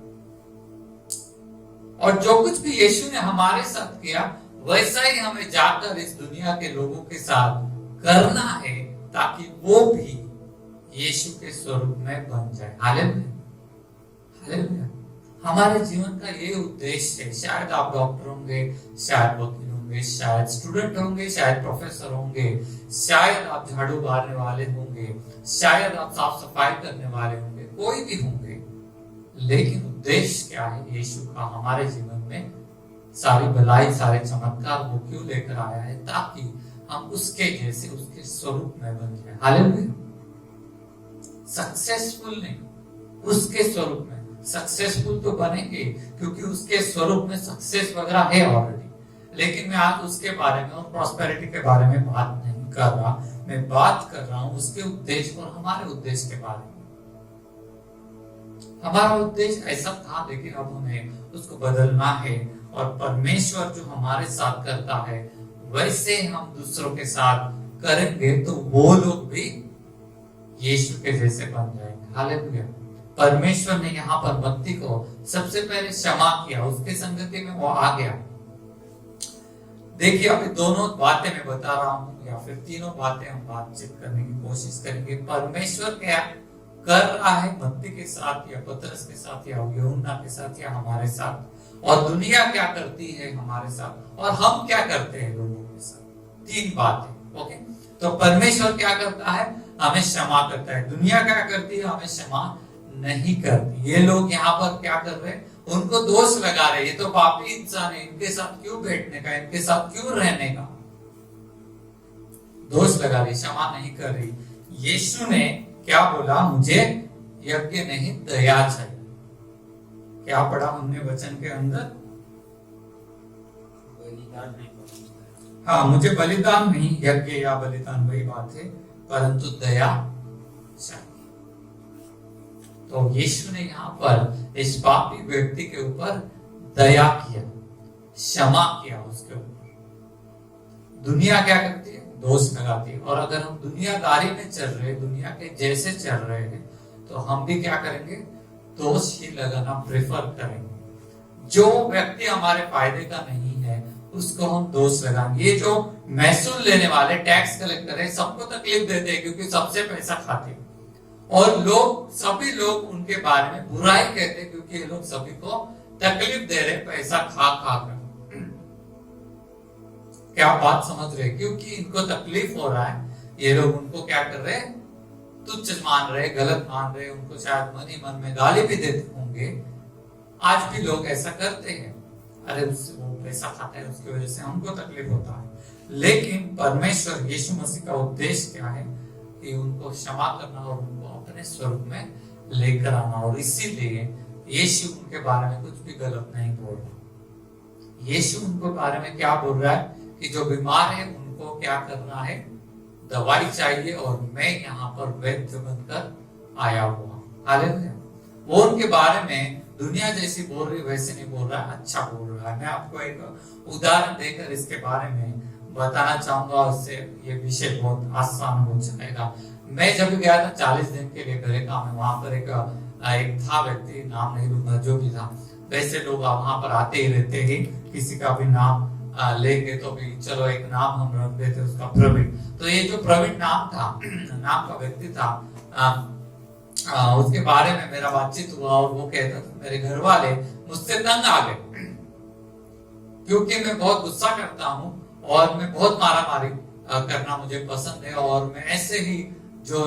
और जो कुछ भी यीशु ने हमारे साथ किया वैसा ही हमें जाकर इस दुनिया के लोगों के साथ करना है, ताकि वो भी यीशु के स्वरूप में बन जाए। Hallelujah, hallelujah. हमारे जीवन का ये उद्देश्य है। शायद आप डॉक्टर होंगे, शायद वकील होंगे, शायद स्टूडेंट होंगे, शायद प्रोफेसर होंगे, शायद आप झाड़ू मारने वाले होंगे, शायद आप साफ सफाई करने वाले होंगे, कोई भी होंगे। लेकिन उद्देश्य क्या है यीशु का हमारे जीवन में? सारी भलाई, सारे चमत्कार वो क्यों लेकर आया है? ताकि हम उसके जैसे, उसके स्वरूप में बन जाए। हालेलुया। सक्सेसफुल नहीं, उसके स्वरूप में। सक्सेसफुल तो बनेंगे क्योंकि उसके स्वरूप में सक्सेस वगैरह है ऑलरेडी। लेकिन मैं आज उसके बारे में और प्रॉस्पेरिटी के बारे में बात नहीं कर रहा। मैं बात कर रहा हूं उसके उद्देश्य और हमारे उद्देश्य के बारे में। हमारा उद्देश्य ऐसा था, लेकिन अब हमें उसको बदलना है, और परमेश्वर जो हमारे साथ करता है वैसे हम दूसरों के साथ करेंगे तो वो लोग भी यीशु के जैसे बन जाएंगे। हालेलुया। परमेश्वर ने यहाँ पर मत्ती को सबसे पहले क्षमा किया, उसके संगति में वो आ गया। देखिए अभी दोनों बातें मैं बता रहा हूं या फिर तीनों बातें हम बातचीत करने की कोशिश करेंगे। परमेश्वर क्या कर रहा है मत्ती के साथ या पतरस के साथ या यूहन्ना के साथ या हमारे साथ, और दुनिया क्या करती है हमारे साथ, और हम क्या करते हैं लोगों के साथ। तीन बातें। ओके, तो परमेश्वर क्या करता है, हमें क्षमा करता है। दुनिया क्या करती है, हमें क्षमा नहीं करती। ये लोग यहाँ पर क्या कर रहे हैं, उनको दोष लगा रहे, ये तो पापी इंसान है, इनके साथ क्यों बैठने का, इनके साथ क्यों रहने का, दोष लगा रही, क्षमा नहीं कर रही। यीशु ने क्या बोला, मुझे यज्ञ नहीं दया चाहिए। क्या पढ़ा हमने वचन के अंदर, बलिदान नहीं। हाँ, मुझे बलिदान नहीं, यज्ञ या बलिदान वही बात है, परंतु दया चाहिए। तो यीशु ने यहाँ पर इस पापी व्यक्ति के ऊपर दया किया, क्षमा किया उसके ऊपर। दुनिया क्या करती है, दोष लगाती है। और अगर हम दुनियादारी में चल रहे, दुनिया के जैसे चल रहे हैं, तो हम भी क्या करेंगे, दोष ही लगाना प्रेफर करेंगे। जो व्यक्ति हमारे फायदे का नहीं है उसको हम दोष लगाएंगे। ये जो महसूल लेने वाले टैक्स कलेक्टर है, सबको तकलीफ देते हैं क्योंकि सबसे पैसा खाते हैं, और लोग सभी लोग उनके बारे में बुराई कहते हैं क्योंकि ये लोग सभी को तकलीफ दे रहे पैसा खा खा कर। क्या बात समझ रहे, क्योंकि इनको तकलीफ हो रहा है, ये लोग उनको क्या कर रहे, तुच्छ मान रहे, गलत मान रहे, उनको शायद मन ही मन में गाली भी देते होंगे। आज भी लोग ऐसा करते हैं, अरे उससे वो पैसा खाता है उसकी वजह से हमको तकलीफ होता है। लेकिन परमेश्वर यीशु मसीह का उद्देश्य क्या है कि उनको क्षमा करना और उनको अपने स्वरूप में लेकर आना। और इसीलिए यीशु उनके बारे में कुछ भी गलत नहीं बोल रहा। यीशु उनके बारे में क्या बोल रहा है कि जो बीमार है उनको क्या करना है, दवाई चाहिए, और मैं यहाँ पर वैद्य बनकर आया हुआ। हालेलुया। वो उनके बारे में दुनिया जैसी बोल रही वैसे नहीं बोल रहा है, अच्छा बोल रहा है। मैं आपको एक उदाहरण देकर इसके बारे में बताना चाहूंगा, उससे ये विषय बहुत आसान हो जाएगा। मैं जब गया था 40 दिन के लिए घरे काम है, वहां पर एक था व्यक्ति, नाम नहीं लूंगा, जो भी था। वैसे लोग वहां पर आते ही रहते हैं, किसी का भी नाम लेंगे तो भी चलो एक नाम हम रख देते, उसका प्रवीण। तो ये जो प्रवीण नाम था, नाम का व्यक्ति था, उसके बारे में मेरा बातचीत हुआ और वो कहता था मेरे घर वाले मुझसे तंग आ गए क्योंकि मैं बहुत गुस्सा करता हूँ और मैं बहुत मारा मारी करना मुझे पसंद है, और मैं ऐसे ही जो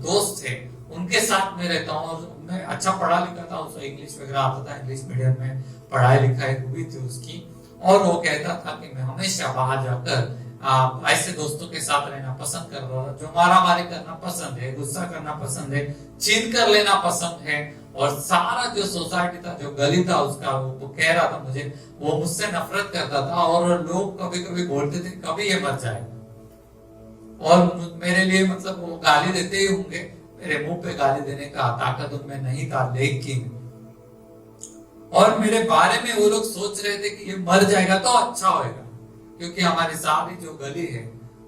दोस्त थे उनके साथ में रहता हूँ। और मैं अच्छा पढ़ा लिखा था, उसको इंग्लिश वगैरह आता था, इंग्लिश मीडियम में पढ़ाई लिखाई हुई थी उसकी। और वो कहता था कि मैं हमेशा बाहर जाकर ऐसे दोस्तों के साथ रहना पसंद कर रहा हूँ जो मारा मारी करना पसंद है, गुस्सा करना पसंद है, छीन कर लेना पसंद है। और सारा जो सोसाइटी था, जो गली था उसका, वो कह रहा था मुझे, वो मुझसे नफरत करता था। और लोग कभी कभी बोलते थे कभी ये मर जाएगा, और मेरे लिए मतलब वो गाली देते ही होंगे, मेरे मुंह पे गाली देने का ताकत उनमें नहीं था। लेकिन और मेरे बारे में वो लोग सोच रहे थे कि ये मर जाएगा तो अच्छा होगा, क्योंकि हमारी सारी जो गली है,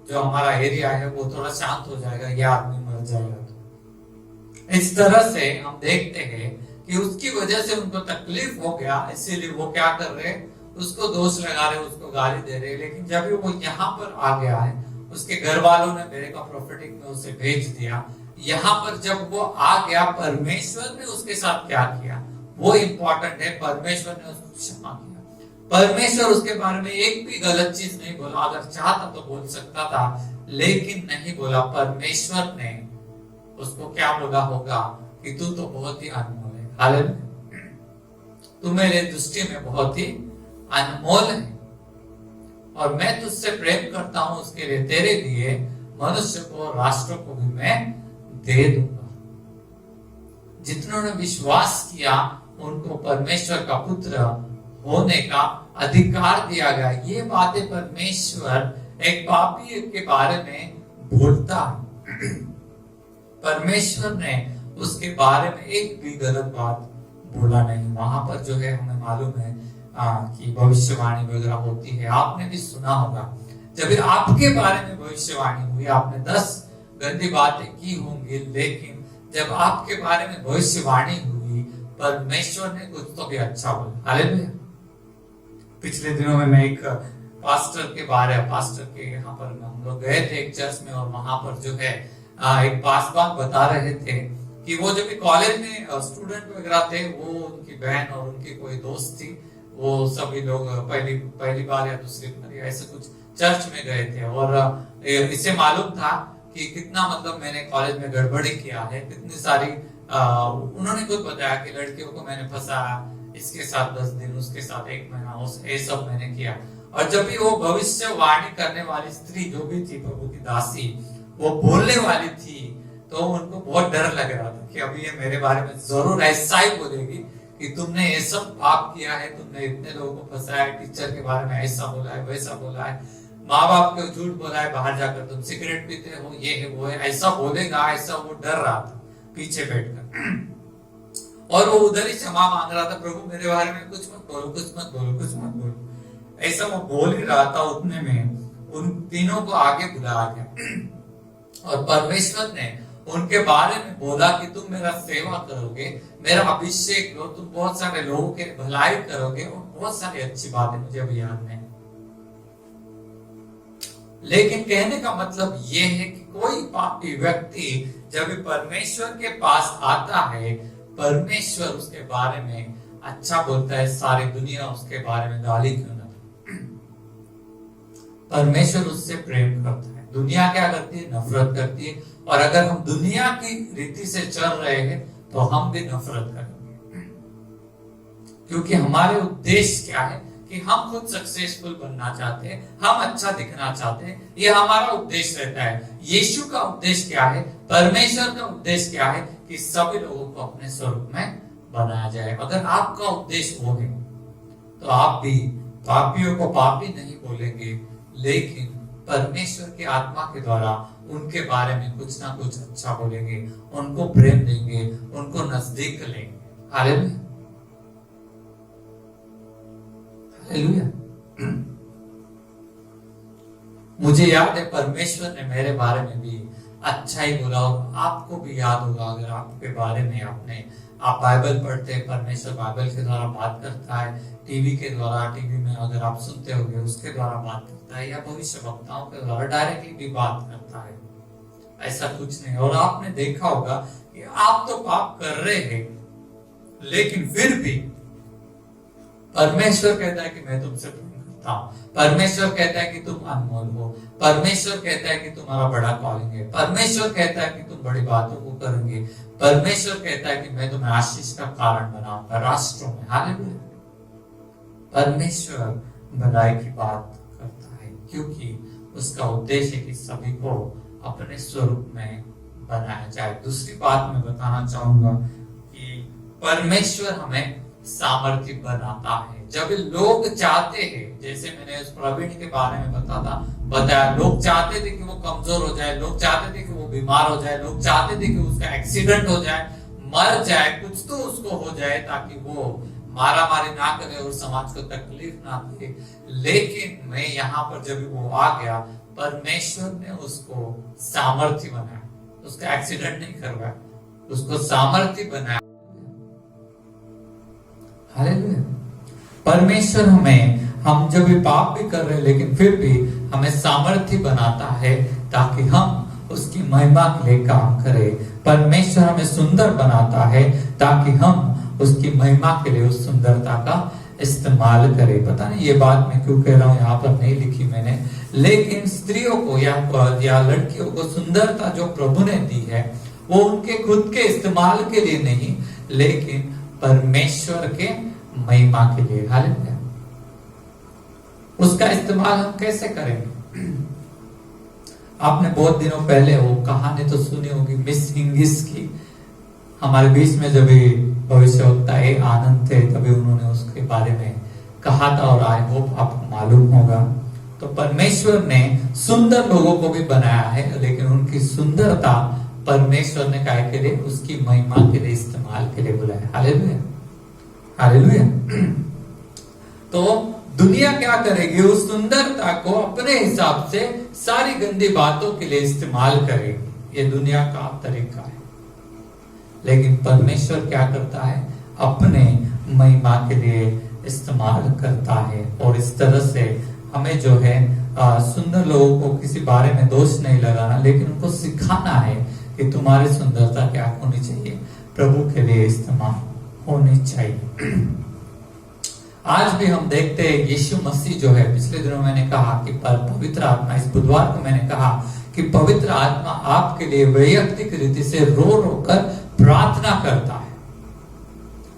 जो हमारा एरिया है, वो थोड़ा शांत हो जाएगा, ये आदमी मर जाएगा। तो इस तरह से हम देखते हैं कि उसकी वजह से उनको तकलीफ हो गया, इसीलिए वो क्या कर रहे, उसको दोष लगा रहे, उसको गाली दे रहे। लेकिन जब वो यहाँ पर आ गया है, उसके घर वालों ने मेरे का प्रोफेटिक में उसे भेज दिया। यहाँ पर जब वो आ गया, परमेश्वर ने उसके साथ क्या किया वो इंपॉर्टेंट है। परमेश्वर ने उसको क्षमा किया। परमेश्वर उसके बारे में एक भी गलत चीज नहीं बोला, अगर चाहता तो बोल सकता था, लेकिन नहीं बोला। परमेश्वर ने उसको क्या बोला होगा कि तू तो बहुत ही अनमोल है, हालेलुया, तू मेरे दृष्टि में बहुत ही अनमोल है, और मैं तुझसे प्रेम करता हूं, उसके लिए तेरे लिए मनुष्य को, राष्ट्र को भी मैं दे दूंगा। जितनों ने विश्वास किया उनको परमेश्वर का पुत्र होने का अधिकार दिया गया। ये बातें परमेश्वर एक पापी के बारे में बोलता है। परमेश्वर ने उसके बारे में एक भी गलत बात बोला नहीं। वहां पर जो है हमें मालूम है कि भविष्यवाणी वगैरह होती है, आपने भी सुना होगा। जब आपके बारे में भविष्यवाणी हुई, आपने 10 गंदी बातें की होंगी, लेकिन जब आपके बारे में भविष्यवाणी हुई, परमेश्वर ने कुछ तो भी अच्छा बोला। हालेलुया। पिछले दिनों में मैं एक पास्टर के यहाँ पर हम लोग गए थे एक चर्च में, और वहां पर जो है एक पासवान बता रहे थे कि वो जब भी कॉलेज में स्टूडेंट वगैरह थे, वो उनकी बहन और उनकी कोई दोस्त थी, वो सभी लोग पहली बार या दूसरी बार या ऐसे कुछ चर्च में गए थे, और इसे मालूम था कि कितना मतलब मैंने कॉलेज में गड़बड़ी किया है, कितनी सारी उन्होंने खुद बताया कि लड़कियों को मैंने फंसाया, इसके साथ 10 दिन, उसके साथ 1 महीना, ये सब मैंने किया। और जब भी वो भविष्यवाणी करने वाली स्त्री जो भी थी, प्रभु की दासी, वो बोलने वाली थी, तो उनको बहुत डर लग रहा था कि अभी ये मेरे बारे में जरूर ऐसा ही बोलेगी कि तुमने ये सब पाप किया है, तुमने इतने लोगों को फंसाया है, टीचर के बारे में ऐसा बोला है, वैसा बोला है, माँ बाप को झूठ बोला है, बाहर जाकर तुम सिगरेट पीते हो, ये है वो है, ऐसा बोलेगा, ऐसा। वो डर रहा था पीछे बैठकर, और वो उधर ही क्षमा मांग रहा था, प्रभु मेरे बारे में कुछ मत बोलो, कुछ मत बोलो, कुछ मत बोलो, ऐसा वो बोल ही रहा था। उतने में उन तीनों को आगे बुलाया गया, और परमेश्वर ने उनके बारे में बोला कि तुम मेरा सेवा करोगे, मेरा अभिषेक लो, तुम बहुत सारे लोगों के भलाई करोगे, और बहुत सारी अच्छी बातें मुझे अभी याद नहीं। लेकिन कहने का मतलब ये है कि कोई पापी व्यक्ति जब परमेश्वर के पास आता है, परमेश्वर उसके बारे में अच्छा बोलता है, सारी दुनिया उसके बारे में गाली क्यों ना दे। परमेश्वर उससे प्रेम करता है। दुनिया क्या करती है? नफरत करती है। और अगर हम दुनिया की रीति से चल रहे हैं तो हम भी नफरत करेंगे, क्योंकि हमारे उद्देश्य क्या है कि हम खुद सक्सेसफुल बनना चाहते हैं, हम अच्छा दिखना चाहते हैं, ये हमारा उद्देश्य रहता है। यीशु का उद्देश्य क्या है? परमेश्वर का उद्देश्य क्या है? कि सभी लोगों को अपने स्वरूप में बनाया जाए। अगर आपका उद्देश्य वो है तो आप भी पापियों को पापी नहीं बोलेंगे, लेकिन परमेश्वर की आत्मा के द्वारा उनके बारे में कुछ ना कुछ अच्छा बोलेंगे, उनको प्रेम देंगे, उनको नजदीक लेंगे। Hallelujah, hallelujah. मुझे याद है परमेश्वर ने मेरे बारे में भी अच्छा ही बोला, और आपको भी याद होगा अगर आपके बारे में आप बाइबल पढ़ते हैं, परमेश्वर बाइबल के द्वारा बात करता है, टीवी के द्वारा, टीवी में अगर आप सुनते होंगे उसके द्वारा बात करता है, या भविष्य वक्ताओं के द्वारा डायरेक्टली भी बात करता है। ऐसा कुछ नहीं। और आपने देखा होगा कि आप तो पाप कर रहे हैं, लेकिन फिर भी परमेश्वर कहता है कि मैं तुमसे प्रेम करता हूं। परमेश्वर कहता है कि तुम अनमोल हो। परमेश्वर कहता है कि तुम्हारा बड़ा कॉलिंग है। परमेश्वर कहता है कि तुम बड़ी बातों को करोगे। परमेश्वर कहता है कि मैं तुम्हें आशीष का कारण बनाऊंगा राष्ट्रों में। हालेलुया। परमेश्वर भलाई की बात करता है, क्योंकि उसका उद्देश्य है कि सभी को अपने स्वरूप में बनाया जाए। दूसरी बात मैं बताना चाहूंगा कि परमेश्वर हमें सामर्थ्य बनाता है। जब लोग चाहते हैं, जैसे मैंने उस प्रवीण के बारे में बताया, लोग चाहते थे कि वो कमजोर हो जाए, लोग चाहते थे कि वो बीमार हो जाए, लोग चाहते थे कि उसका एक्सीडेंट हो जाए, मर जाए, कुछ तो उसको हो जाए ताकि वो मारामारी ना करे और समाज को तकलीफ ना दे। लेकिन मैं यहाँ पर जब वो आ गया, परमेश्वर ने उसको सामर्थ्य बनाया, उसका एक्सीडेंट नहीं करवाया, उसको सामर्थ्य बनाया। हालेलुया। परमेश्वर हम जब भी पाप भी कर रहे हैं, लेकिन फिर भी हमें सामर्थ्य बनाता है ताकि हम उसकी महिमा के लिए काम करें। परमेश्वर हमें सुंदर बनाता है ताकि हम उसकी महिमा के लिए उस सुंदरता का इस्तेमाल करें। पता नहीं ये बात मैं क्यों कह रहा हूँ, यहाँ पर नहीं लिखी मैंने, लेकिन स्त्रियों को या लड़कियों को सुंदरता जो प्रभु ने दी है, वो उनके खुद के इस्तेमाल के लिए नहीं, लेकिन परमेश्वर के महिमा के लिए। हालेलुया। उसका इस्तेमाल हम कैसे करेंगे? आपने बहुत दिनों पहले वो कहानी तो सुनी होगी मिस हिंगिस की। हमारे बीच में जब भविष्यवक्ता आनंद थे, तभी उन्होंने उसके बारे में कहा था, और आई होप आपको मालूम होगा। तो परमेश्वर ने सुंदर लोगों को भी बनाया है, लेकिन उनकी सुंदरता परमेश्वर ने काय के लिए, उसकी महिमा के लिए इस्तेमाल के लिए बुलाया। Hallelujah, hallelujah. तो दुनिया क्या करेगी? उस सुंदरता को अपने हिसाब से सारी गंदी बातों के लिए इस्तेमाल करेगी। ये दुनिया का तरीका है। लेकिन परमेश्वर क्या करता है, अपने महिमा के लिए इस्तेमाल करता है। और इस तरह से हमें जो है सुंदर लोगों को किसी बारे में दोष नहीं लगाना, लेकिन उनको सिखाना है कि तुम्हारी सुंदरता क्या होनी चाहिए, प्रभु के लिए इस्तेमाल होनी चाहिए। आज भी हम देखते हैं यीशु मसीह जो है, पिछले दिनों मैंने कहा कि पवित्र आत्मा, इस बुधवार को मैंने कहा कि पवित्र आत्मा आपके लिए वैयक्तिक रीति से रो रो कर प्रार्थना करता है।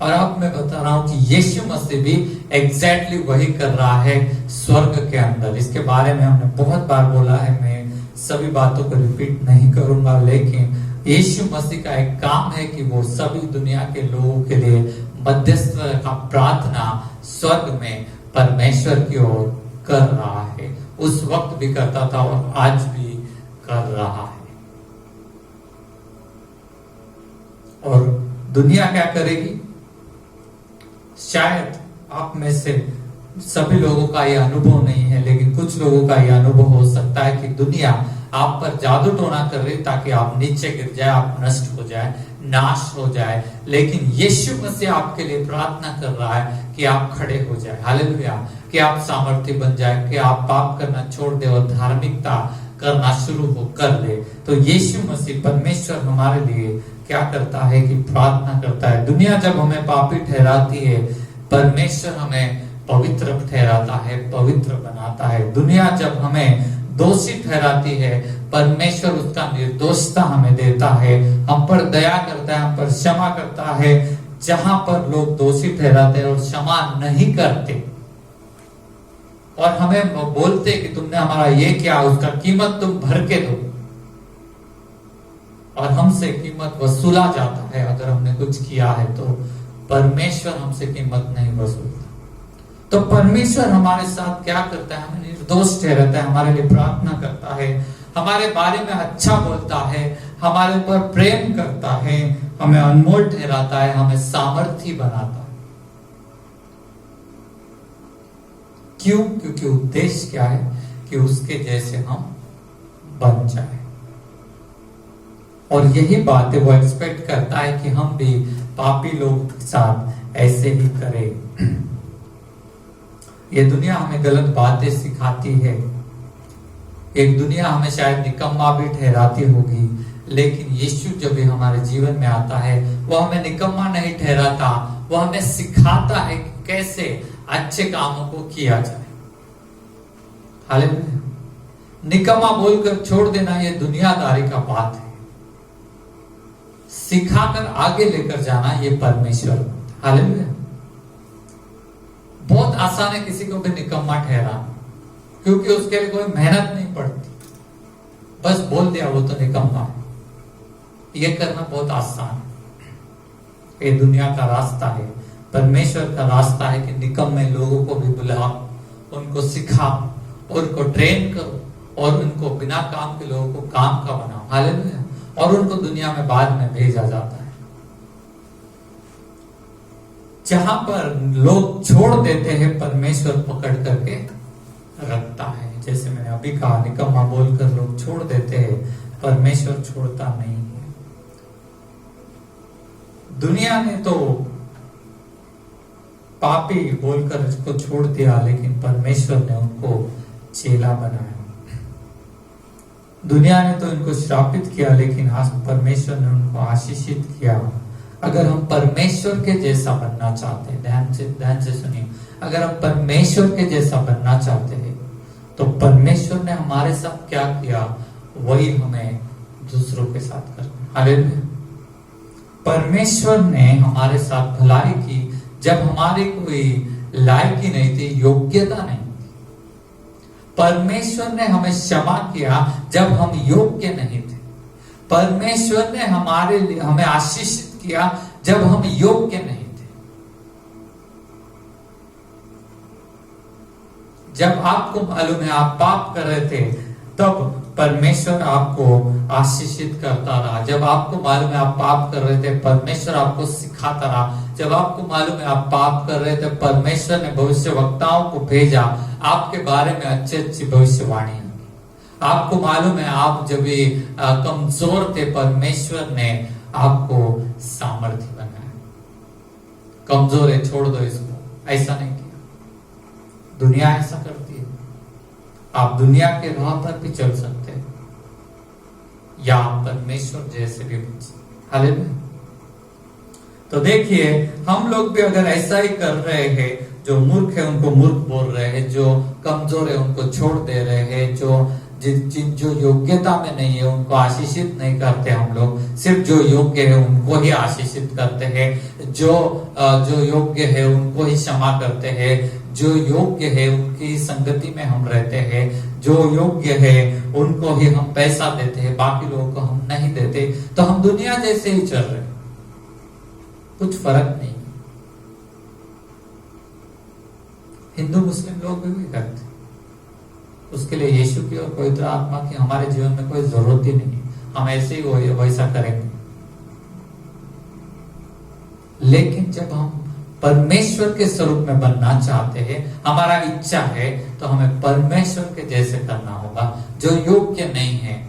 और अब मैं बता रहा हूं कि यीशु मसीह भी एग्जैक्टली वही कर रहा है स्वर्ग के अंदर। इसके बारे में हमने बहुत बार बोला है, मैं सभी बातों को रिपीट नहीं करूंगा, लेकिन यीशु मसीह का एक काम है कि वो सभी दुनिया के लोगों के लिए मध्यस्थ का प्रार्थना स्वर्ग में परमेश्वर की ओर कर रहा है। उस वक्त भी करता था और आज भी कर रहा है। और दुनिया क्या करेगी? शायद आप में से सभी लोगों का यह अनुभव नहीं है, लेकिन कुछ लोगों का यह अनुभव हो सकता है कि दुनिया आप पर जादू टोना कर रही ताकि आप नीचे गिर जाए, आप नष्ट हो जाए, नाश हो जाए। लेकिन यीशु मसीह आपके लिए प्रार्थना कर रहा है कि आप खड़े हो जाए, हालेलुया, कि आप सामर्थ्य बन जाए, कि आप पाप करना छोड़ दे और धार्मिकता करना शुरू कर दे। तो यीशु मसीह परमेश्वर हमारे लिए क्या करता है कि प्रार्थना करता है। दुनिया जब हमें पापी ठहराती है, परमेश्वर हमें पवित्र ठहराता है, पवित्र बनाता है। दुनिया जब हमें दोषी ठहराती है, परमेश्वर उसका निर्दोषता हमें देता है, हम पर दया करता है, हम पर क्षमा करता है। जहां पर लोग दोषी ठहराते हैं और क्षमा नहीं करते और हमें बोलते कि तुमने हमारा ये किया, उसका कीमत तुम भर के दो, और हमसे कीमत वसूला जाता है अगर हमने कुछ किया है, तो परमेश्वर हमसे कीमत नहीं वसूलता। तो परमेश्वर हमारे साथ क्या करता है? हमें निर्दोष ठहराता है, हमारे लिए प्रार्थना करता है, हमारे बारे में अच्छा बोलता है, हमारे ऊपर प्रेम करता है, हमें अनमोल ठहराता है, हमें सामर्थ्य बनाता है। क्यों? क्योंकि उद्देश्य क्या है कि उसके जैसे हम बन जाए। और यही बात है, वो एक्सपेक्ट करता है कि हम भी पापी लोगों के साथ ऐसे ही करें। ये दुनिया हमें गलत बातें सिखाती है, एक दुनिया हमें शायद निकम्मा भी ठहराती होगी, लेकिन यीशु जब भी हमारे जीवन में आता है, वो हमें निकम्मा नहीं ठहराता, वो हमें सिखाता है कि कैसे अच्छे कामों को किया जाए। हालेलुया। निकम्मा बोलकर छोड़ देना ये दुनियादारी का बात है, सिखाकर आगे लेकर जाना ये परमेश्वर। हालेलुया। बहुत आसान है किसी को भी निकम्मा ठहराना, क्योंकि उसके लिए कोई मेहनत नहीं पड़ती, बस बोल दिया वो तो निकम्मा है। ये करना बहुत आसान है। ये दुनिया का रास्ता है, परमेश्वर का रास्ता है कि निकम्मे लोगों को भी बुलाओ, उनको सिखाओ, उनको ट्रेन करो और उनको बिना काम के लोगों को काम का बनाओ। हालेलुया। और उनको दुनिया में बाद में भेजा जाता है। जहां पर लोग छोड़ देते हैं, परमेश्वर पकड़ करके रखता है। जैसे मैंने अभी कहा, निकम्मा बोलकर लोग छोड़ देते हैं, परमेश्वर छोड़ता नहीं है। दुनिया ने तो पापी बोलकर उसको छोड़ दिया, लेकिन परमेश्वर ने उनको चेला बनाया। दुनिया ने तो इनको श्रापित किया, लेकिन आज परमेश्वर ने उनको आशीषित किया। अगर हम परमेश्वर के जैसा बनना चाहते हैं, ध्यान से सुनिए, अगर हम परमेश्वर के जैसा बनना चाहते हैं, तो परमेश्वर ने हमारे साथ क्या किया, वही हमें दूसरों के साथ करना। हालेलुया। परमेश्वर ने हमारे साथ भलाई की जब हमारी कोई लायकी नहीं थी, योग्यता नहीं थी। परमेश्वर ने हमें क्षमा किया जब हम योग्य नहीं थे। परमेश्वर ने हमारे लिए हमें आशीषित किया जब हम योग्य नहीं थे। जब आपको मालूम है आप पाप कर रहे थे, तब परमेश्वर आपको आशीषित करता रहा। जब आपको मालूम है आप पाप कर रहे थे, परमेश्वर आपको सिखाता रहा। जब आपको मालूम है आप पाप कर रहे थे, परमेश्वर ने भविष्यवक्ताओं को भेजा आपके बारे में अच्छी भविष्यवाणी। आपको मालूम है आप जब कमजोर थे, परमेश्वर ने आपको सामर्थ्य बनाए। कमजोर है छोड़ दो इसको, ऐसा नहीं किया। दुनिया ऐसा करती है। आप दुनिया के राह पर भी चल सकते हैं या आप परमेश्वर जैसे भी बन सकते। हालेलुया। तो देखिए, हम लोग भी अगर ऐसा ही कर रहे हैं, जो मूर्ख है उनको मूर्ख बोल रहे हैं, जो कमजोर है उनको छोड़ दे रहे हैं, जो योग्यता में नहीं है उनको आशीषित नहीं करते हम लोग, सिर्फ जो योग्य है उनको ही आशीषित करते हैं, जो योग्य है उनको ही क्षमा करते हैं, जो योग्य है उनकी संगति में हम रहते हैं, जो योग्य है उनको ही हम पैसा देते हैं, बाकी लोगों को हम नहीं देते, तो हम दुनिया जैसे ही चल रहे हैं, कुछ फर्क नहीं। हिंदू मुस्लिम लोग भी करते, उसके लिए यीशु की और पवित्र आत्मा की हमारे जीवन में कोई जरूरत ही नहीं, हम ऐसे ही वैसा करेंगे। लेकिन जब हम परमेश्वर के स्वरूप में बनना चाहते हैं, हमारा इच्छा है, तो हमें परमेश्वर के जैसे करना होगा। जो योग्य नहीं है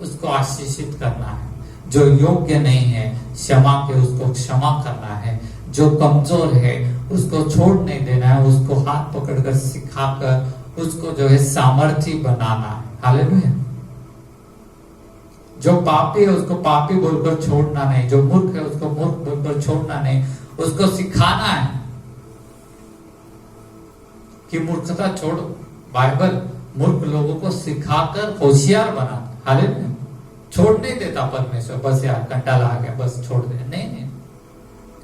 उसको आशीषित करना है, जो योग्य नहीं है क्षमा के उसको क्षमा करना है, जो कमजोर है उसको छोड़ नहीं देना है, उसको हाथ पकड़कर सिखाकर उसको जो है सामर्थी बनाना है। हालेलुया। जो पापी है उसको पापी बोलकर छोड़ना नहीं, जो मूर्ख है उसको मूर्ख बोलकर छोड़ना नहीं, उसको सिखाना है कि मूर्खता छोड़ो। बाइबल मूर्ख लोगों को सिखाकर होशियार बनाता। हालेलुया। छोड़ नहीं देता परमेश्वर, बस यार कंटाला आ गया बस छोड़ दे, नहीं नहीं।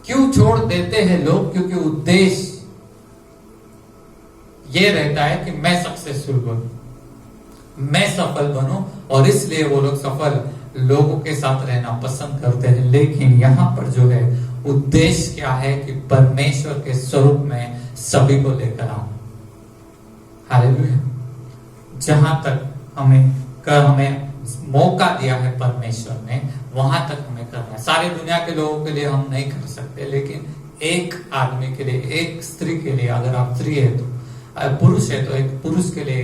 क्यों छोड़ देते हैं लोग? क्योंकि उद्देश्य ये रहता है कि मैं सक्सेसफुल बनूं, मैं सफल बनूं, और इसलिए वो लोग सफल लोगों के साथ रहना पसंद करते हैं। लेकिन यहां पर जो है उद्देश्य क्या है कि परमेश्वर के स्वरूप में सभी को लेकर आऊं। हालेलुया। जहां तक हमें मौका दिया है परमेश्वर ने, वहां तक हमें करना है। सारी दुनिया के लोगों के लिए हम नहीं कर सकते, लेकिन एक आदमी के लिए, एक स्त्री के लिए, अगर आप स्त्री है तो, पुरुष है तो एक पुरुष के लिए,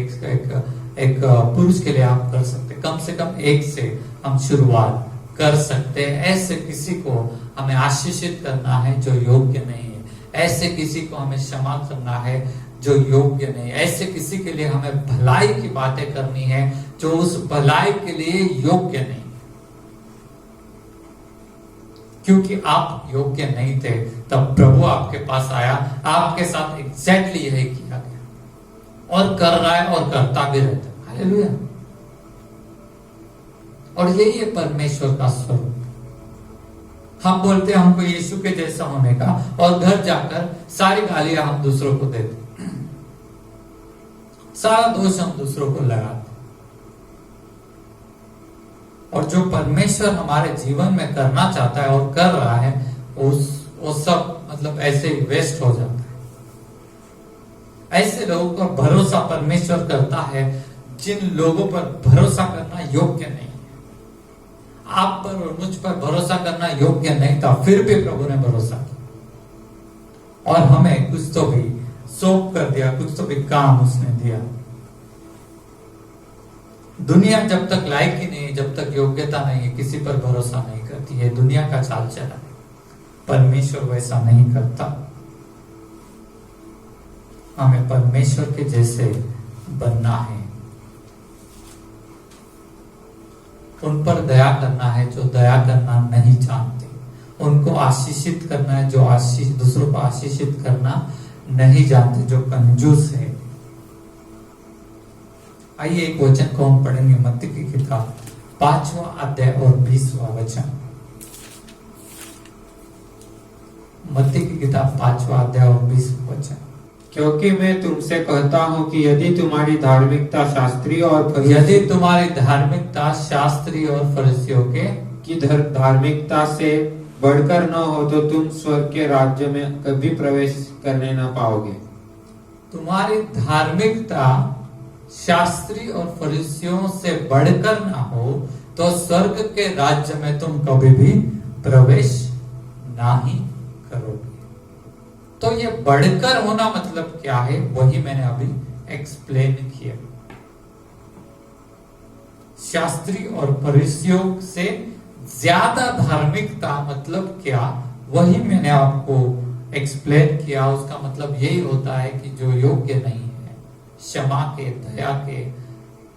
एक पुरुष के लिए आप कर सकते। कम से कम एक से हम शुरुआत कर सकते हैं। ऐसे किसी को हमें आशीषित करना है जो योग्य नहीं है, ऐसे किसी को हमें क्षमा करना है जो योग्य नहीं, ऐसे किसी के लिए हमें भलाई की बातें करनी है जो उस भलाई के लिए योग्य नहीं। क्योंकि आप योग्य नहीं थे, तब प्रभु आपके पास आया, आपके साथ एग्जैक्टली यही किया गया और कर रहा है और करता भी रहता है। हालेलुया। और यही है परमेश्वर का स्वरूप। हम बोलते हैं हमको यीशु के जैसा होने का, और घर जाकर सारी गालियां हम दूसरों को देते, सारा दोष हम दूसरों को लगाते। और जो परमेश्वर हमारे जीवन में करना चाहता है और कर रहा है, वो सब मतलब ऐसे ही वेस्ट हो जाता है। ऐसे लोगों पर भरोसा परमेश्वर करता है जिन लोगों पर भरोसा करना योग्य नहीं है। आप पर और मुझ पर भरोसा करना योग्य नहीं था, फिर भी प्रभु ने भरोसा किया और हमें कुछ तो भी सौंप कर दिया, कुछ तो भी काम उसने दिया। दुनिया जब तक लायक ही नहीं, जब तक योग्यता नहीं है, किसी पर भरोसा नहीं करती है। दुनिया का चाल चला है। परमेश्वर वैसा नहीं करता। हमें परमेश्वर के जैसे बनना है। उन पर दया करना है जो दया करना नहीं जानते, उनको आशीषित करना है जो दूसरों को आशीषित करना नहीं जानते, जो कंजूस है। आइए एक वचन को हम पढ़ेंगे, मत्ती की किताब 5वां अध्याय और 20वां वचन। मत्ती की किताब 5वां अध्याय और 20वां वचन। क्योंकि मैं तुमसे कहता हूँ कि यदि तुम्हारी धार्मिकता शास्त्री और फरीसियों की धार्मिकता से बढ़कर न हो तो तुम स्वर्ग के राज्य में कभी प्रवेश करने न पाओगे। तुम्हारी धार्मिकता शास्त्री और फरीसियों से बढ़कर ना हो तो स्वर्ग के राज्य में तुम कभी भी प्रवेश नहीं करोगे। तो ये बढ़कर होना मतलब क्या है, वही मैंने अभी एक्सप्लेन किया। शास्त्री और फरीसियों से ज्यादा धार्मिकता मतलब क्या, वही मैंने आपको एक्सप्लेन किया। उसका मतलब यही होता है कि जो योग्य नहीं है क्षमा के, दया के,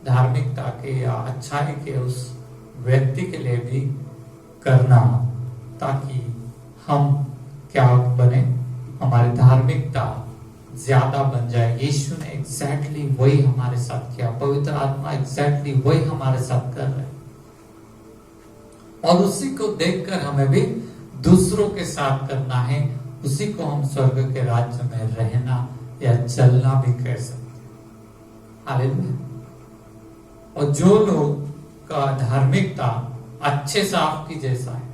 धार्मिकता के या अच्छाई के, उस व्यक्ति के लिए भी करना, ताकि हम क्या बने, हमारी धार्मिकता ज्यादा बन जाए। यीशु ने एग्जैक्टली वही हमारे साथ किया, पवित्र आत्मा एग्जैक्टली वही हमारे साथ कर रहे हैं, और उसी को देखकर हमें भी दूसरों के साथ करना है। उसी को हम स्वर्ग के राज्य में रहना या चलना भी कह सकते हैं। हालेलुया। और जो लोग का धार्मिकता अच्छे सांप की जैसा है,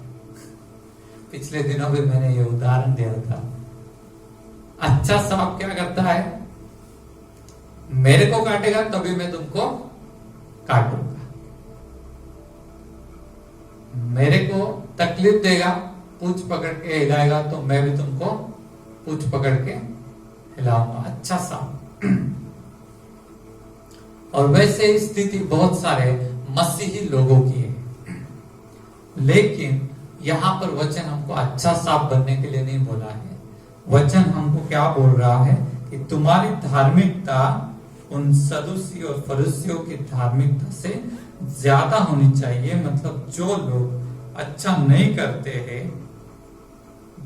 पिछले दिनों भी मैंने ये उदाहरण दिया था। अच्छा सांप क्या करता है, मेरे को काटेगा तभी मैं तुमको काटूंगा, मेरे को तकलीफ देगा, पूछ पकड़ के हिलाएगा तो मैं भी तुमको पूछ पकड़ के हिलाऊंगा। अच्छा सांप। और वैसे स्थिति बहुत सारे मसीही लोगों की है, लेकिन यहां पर वचन हमको अच्छा सांप बनने के लिए नहीं बोला है। वचन हमको क्या बोल रहा है कि तुम्हारी धार्मिकता उन सदूसी और फरीसियों की धार्मिकता से ज्यादा होनी चाहिए। मतलब जो लोग अच्छा नहीं करते हैं,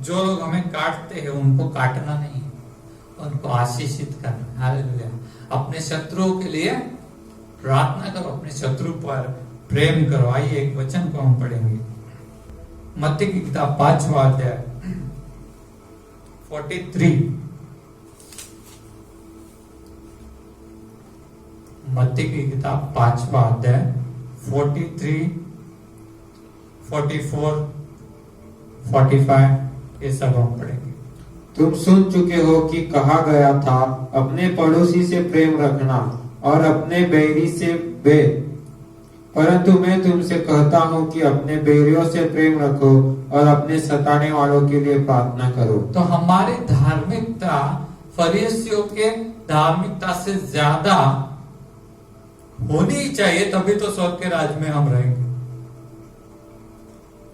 जो लोग हमें काटते हैं, उनको काटना नहीं, उनको आशीषित करना। हालेलुया। अपने शत्रुओं के लिए प्रार्थना करो, अपने शत्रु पर प्रेम करो। आइए एक वचन को हम पढ़ेंगे, मत्ती की किताब 5वां अध्याय 43। मत्ती की किताब 5वां अध्याय 43, 44, 45 ये सब हम पढ़ेंगे। तुम सुन चुके हो कि कहा गया था, अपने पड़ोसी से प्रेम रखना और अपने बैरी से बैर। परंतु मैं तुमसे कहता हूँ कि अपने बैरियों से प्रेम रखो और अपने सताने वालों के लिए प्रार्थना करो। तो हमारी धार्मिकता फरीसियों के धार्मिकता से ज्यादा होनी ही चाहिए, तभी तो स्वर्ग के राज्य में हम रहेंगे।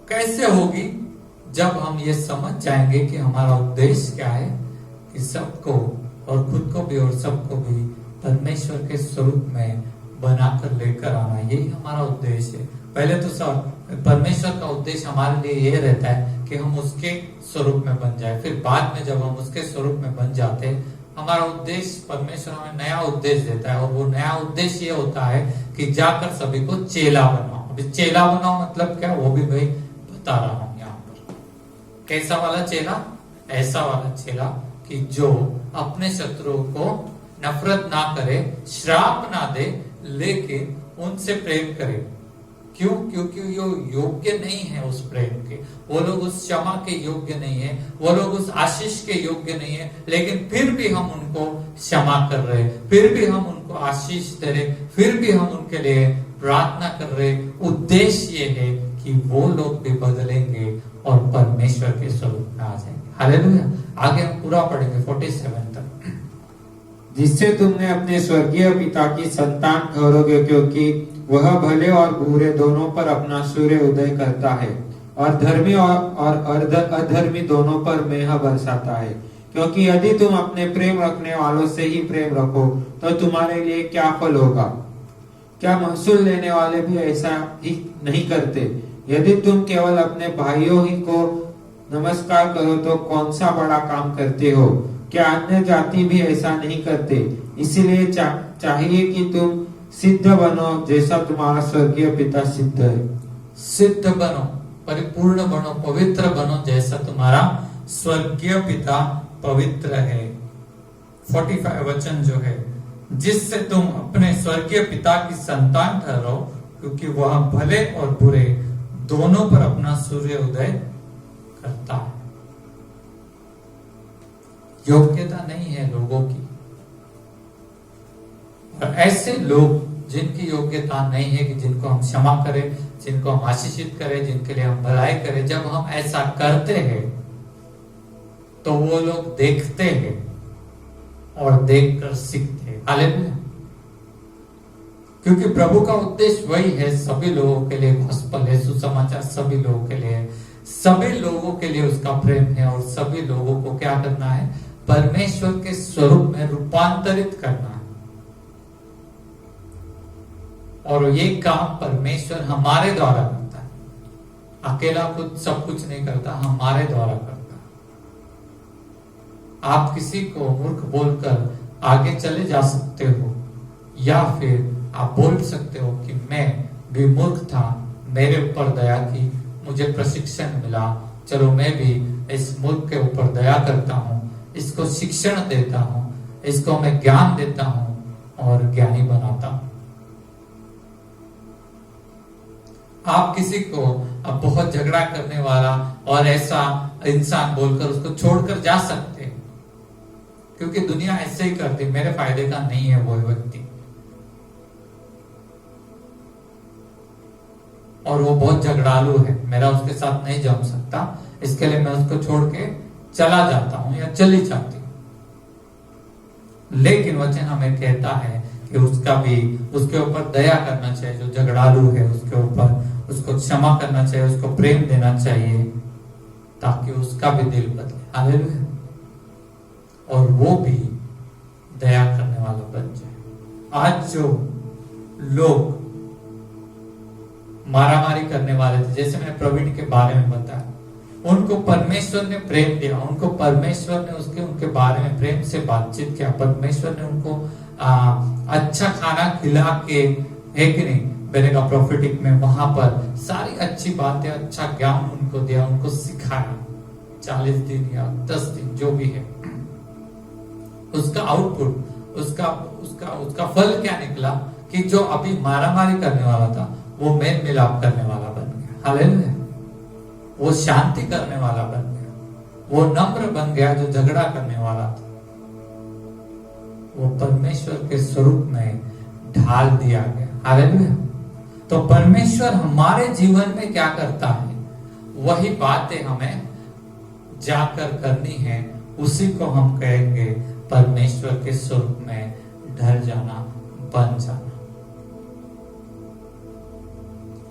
कैसे होगी? जब हम ये समझ जाएंगे कि हमारा उद्देश्य क्या है, कि सबको और खुद को भी और सबको भी परमेश्वर के स्वरूप में बनाकर लेकर आना, यही हमारा उद्देश्य है। पहले तो सब परमेश्वर का उद्देश्य हमारे लिए ये रहता है कि हम उसके स्वरूप में बन जाए। फिर बाद में जब हम उसके स्वरूप में बन जाते हैं, हमारा उद्देश्य, परमेश्वर हमें नया उद्देश्य देता है, और वो नया उद्देश्य ये होता है कि जाकर सभी को चेला बनाओ। अभी चेला बनाओ मतलब क्या, वो भी भाई बता रहा हूं यहाँ पर। कैसा वाला चेला? ऐसा वाला चेला कि जो अपने शत्रुओं को नफरत ना करे, श्राप ना दे, लेकिन उनसे प्रेम करे। क्यों? क्योंकि वो योग्य नहीं है उस प्रेम के, वो लोग उस क्षमा के योग्य नहीं है, वो लोग उस आशीष के योग्य नहीं है, लेकिन फिर भी हम उनको क्षमा कर रहे, फिर भी हम उनको आशीष दे रहे, फिर भी हम उनके लिए प्रार्थना कर रहे। उद्देश्य ये है कि वो लोग भी बदलेंगे और परमेश्वर के स्वरूप में आ जाएंगे। हालेलुया। आगे हम पूरा पढ़ेंगे 47 तक। जिससे तुमने अपने स्वर्गीय पिता की संतान ठहरोगे, क्योंकि वह भले और बुरे दोनों पर अपना सूर्य उदय करता है और धर्मी और अधर्मी दोनों पर मेघ बरसाता है। क्योंकि यदि तुम अपने प्रेम रखने वालों से ही प्रेम रखो तो तुम्हारे लिए क्या फल होगा? क्या महसूल लेने वाले भी ऐसा ही नहीं करते? यदि तुम केवल अपने भाइयों ही को नमस्कार करो तो कौन सा बड़ा काम करते हो? क्या अन्य जाति भी ऐसा नहीं करते? इसीलिए चाहिए कि तुम सिद्ध बनो जैसा तुम्हारा स्वर्गीय पिता सिद्ध है। सिद्ध बनो, परिपूर्ण बनो, पवित्र बनो जैसा तुम्हारा स्वर्गीय पिता पवित्र है। 45 वचन जो है, जिससे तुम अपने स्वर्गीय पिता की संतान ठहरो, क्योंकि वह भले और बुरे दोनों पर अपना सूर्य उदय करता है। योग्यता नहीं है लोगों की, और ऐसे लोग जिनकी योग्यता नहीं है कि जिनको हम क्षमा करें, जिनको हम आशीषित करें, जिनके लिए हम भलाई करें, जब हम ऐसा करते हैं तो वो लोग देखते हैं और देखकर सीखते हैं। हालेलुया। क्योंकि प्रभु का उद्देश्य वही है, सभी लोगों के लिए गॉस्पेल है, सुसमाचार सभी लोगों के लिए है, सभी लोगों के लिए उसका प्रेम है और सभी लोगों को क्या करना है, परमेश्वर के स्वरूप में रूपांतरित करना है। और ये काम परमेश्वर हमारे द्वारा करता है, अकेला खुद सब कुछ नहीं करता, हमारे द्वारा करता है। आप किसी को मूर्ख बोलकर आगे चले जा सकते हो, या फिर आप बोल सकते हो कि मैं भी मूर्ख था, मेरे ऊपर दया की, मुझे प्रशिक्षण मिला, चलो मैं भी इस मूर्ख के ऊपर दया करता हूं, इसको शिक्षण देता हूं, इसको मैं ज्ञान देता हूं और ज्ञानी बनाता हूं। आप किसी को अब बहुत झगड़ा करने वाला और ऐसा इंसान बोलकर उसको छोड़कर जा सकते हैं, क्योंकि दुनिया ऐसे ही करती, मेरे फायदे का नहीं है वो व्यक्ति, और वो बहुत झगड़ालू है, मेरा उसके साथ नहीं जम सकता, इसके लिए मैं उसको छोड़ के चला जाता हूं या चली जाती हूं। लेकिन वचन हमें कहता है कि उसका भी, उसके ऊपर दया करना चाहिए, जो झगड़ालू है उसके ऊपर उसको क्षमा करना चाहिए, उसको प्रेम देना चाहिए, ताकि उसका भी दिल बदले। हालेलुया। और वो भी दया करने वाला बन जाए। आज जो लोग मारामारी करने वाले थे, जैसे मैंने प्रवीण के बारे में बताया, उनको परमेश्वर ने प्रेम दिया, उनको परमेश्वर ने उनके बारे में प्रेम से बातचीत किया, परमेश्वर ने उनको अच्छा खाना खिला के, है कि नहीं, मैंने कहा प्रोफेटिक में वहां पर सारी अच्छी बातें, अच्छा ज्ञान उनको दिया, उनको सिखाया, 40 दिन या 10 दिन जो भी है, उसका आउटपुट, उसका फल क्या निकला कि जो अभी मारामारी करने वाला था वो मेल मिलाप करने वाला बन गया। हालेलुया। वो शांति करने वाला बन गया, वो नम्र बन गया, जो झगड़ा करने वाला था वो परमेश्वर के स्वरूप में ढाल दिया गया। हालेलुया। तो परमेश्वर हमारे जीवन में क्या करता है, वही बातें हमें जाकर करनी है, उसी को हम कहेंगे परमेश्वर के स्वरूप में ढल जाना, बन जाना।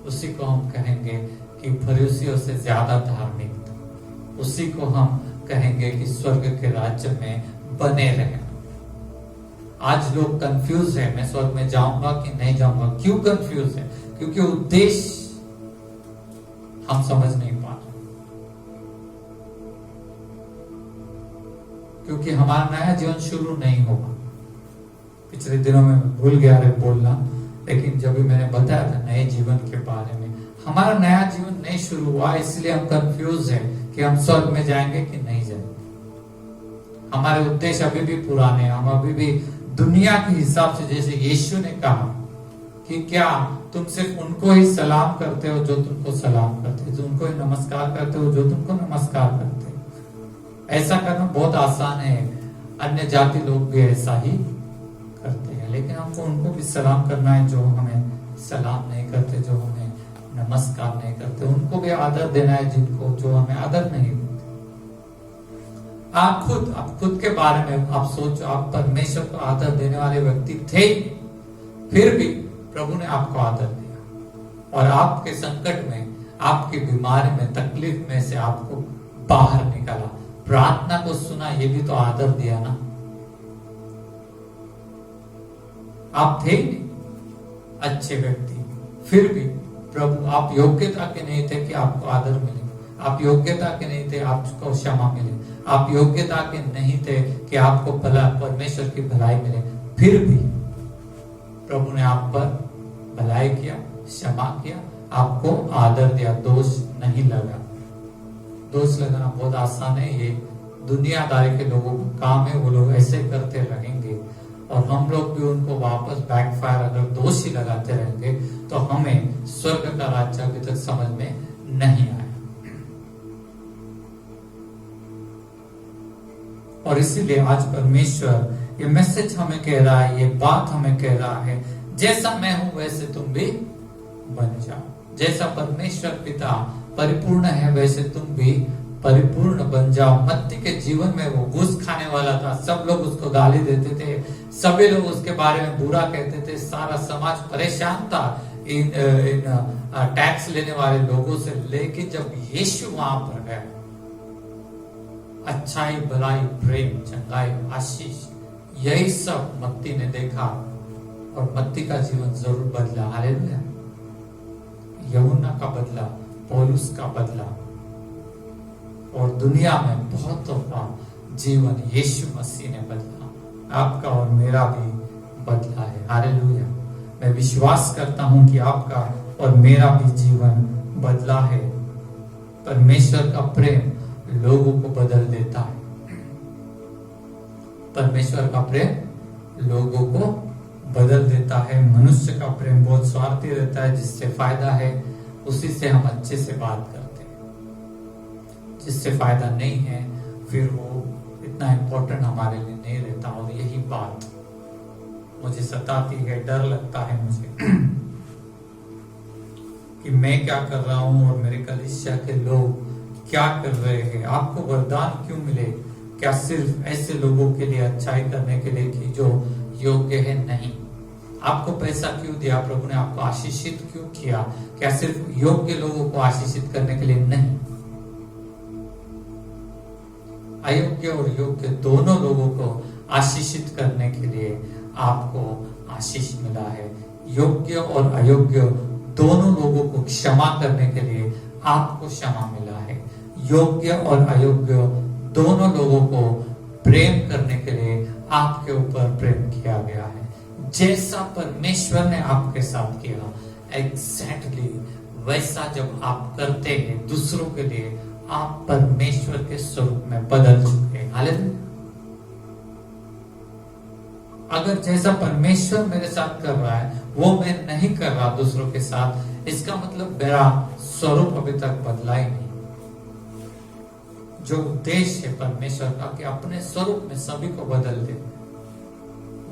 उसी को हम कहेंगे कि फरीसियों से ज्यादा धार्मिक, उसी को हम कहेंगे कि स्वर्ग के राज्य में बने रहना। आज लोग कंफ्यूज है, मैं स्वर्ग में जाऊंगा कि नहीं जाऊंगा। क्यों कंफ्यूज है? क्योंकि उद्देश्य हम समझ नहीं पा रहे, क्योंकि हमारा नया जीवन शुरू नहीं होगा। पिछले दिनों में भूल गया रे बोलना, लेकिन जब भी मैंने बताया था नए जीवन के बारे में, हमारा नया जीवन नहीं शुरू हुआ, इसलिए हम कंफ्यूज है कि हम स्वर्ग में जाएंगे कि नहीं जाएंगे। हमारे उद्देश्य अभी भी पुराने, हम अभी भी दुनिया के हिसाब से, जैसे यीशु ने कहा कि क्या तुम सिर्फ उनको ही सलाम करते हो जो तुमको सलाम करते हो, उनको ही नमस्कार करते हो जो तुमको नमस्कार करते हो। ऐसा करना बहुत आसान है, अन्य जाति लोग भी ऐसा ही करते हैं, लेकिन हमको उनको भी सलाम करना है जो हमें सलाम नहीं करते, जो हमें नमस्कार नहीं करते, उनको भी आदर देना है जिनको, जो हमें आदर नहीं देते। आप खुद के बारे में आप सोचो, आप परमेश्वर को आदर देने वाले व्यक्ति थे, फिर भी प्रभु ने आपको आदर दिया और आपके संकट में, आपकी बीमारी में, तकलीफ में से आपको बाहर निकाला, प्रार्थना को सुना, ये भी तो आदर दिया ना। आप थे ही नहीं अच्छे व्यक्ति, फिर भी प्रभु, आप योग्यता के नहीं थे कि आपको आदर मिले, आप योग्यता के नहीं थे आपको क्षमा मिले, आप योग्यता के नहीं थे कि आपको भला, परमेश्वर की भलाई मिले, फिर भी प्रभु ने आप पर भलाई किया, क्षमा किया, आपको आदर दिया, दोष नहीं लगा। दोष लगाना बहुत आसान है, ये दुनियादारी के लोगों का काम है, वो लोग ऐसे करते रहेंगे और हम लोग भी उनको वापस बैकफायर अगर दोष ही लगाते रहेंगे तो हमें स्वर्ग का राज्य अभी तक समझ में नहीं आया। और इसीलिए आज परमेश्वर ये मैसेज हमें कह रहा है, ये बात हमें कह रहा है, जैसा मैं हूं वैसे तुम भी बन जाओ। जैसा परमेश्वर पिता परिपूर्ण है वैसे तुम भी परिपूर्ण बन जाओ। मत्ती के जीवन में वो घूस खाने वाला था, सब लोग उसको गाली देते थे, सभी लोग उसके बारे में बुरा कहते थे, सारा समाज परेशान था इन टैक्स लेने वाले लोगों से। लेकिन जब यीशु वहां पर गया, अच्छाई, भलाई, प्रेम, चंगाई, आशीष, यही सब मत्ती ने देखा और मत्ती का जीवन जरूर बदला। हालेलुया। यूहन्ना का बदला, पौलुस का बदला, और दुनिया में बहुतों का जीवन यीशु मसीह ने बदला। आपका और मेरा भी बदला है। हालेलुया। मैं विश्वास करता हूं कि आपका और मेरा भी जीवन बदला है। परमेश्वर का प्रेम लोगों को बदल देता है। परमेश्वर का प्रेम लोगों को बदल देता है। मनुष्य का प्रेम बहुत स्वार्थी रहता है, जिससे फायदा है उसी से हम अच्छे से बात करते हैं, जिससे फायदा नहीं है फिर वो इतना इम्पोर्टेंट हमारे लिए नहीं रहता। और यही बात मुझे सताती है, डर लगता है मुझे कि मैं क्या कर रहा हूं और मेरे कलीसिया के लोग क्या कर रहे हैं। आपको वरदान क्यों मिले? क्या सिर्फ ऐसे लोगों के लिए अच्छाई करने के लिए कि जो योग्य है? नहीं। आपको पैसा क्यों दिया? प्रभु ने आपको आशीषित क्यों किया? क्या सिर्फ योग्य लोगों को आशीषित करने के लिए? नहीं। अयोग्य और योग्य दोनों लोगों को आशीषित करने के लिए आपको आशीष मिला है। योग्य और अयोग्य दोनों लोगों को क्षमा करने के लिए आपको क्षमा मिला है। योग्य और अयोग्य दोनों लोगों को प्रेम करने के लिए आपके ऊपर प्रेम किया गया है। जैसा परमेश्वर ने आपके साथ किया, एग्जैक्टली वैसा जब आप करते हैं दूसरों के लिए, आप परमेश्वर के स्वरूप में बदल चुके हैं। हालेलुया। अगर जैसा परमेश्वर मेरे साथ कर रहा है वो मैं नहीं कर रहा दूसरों के साथ, इसका मतलब मेरा स्वरूप अभी तक बदला ही नहीं। जो उद्देश्य है परमेश्वर का कि अपने स्वरूप में सभी को बदल दे,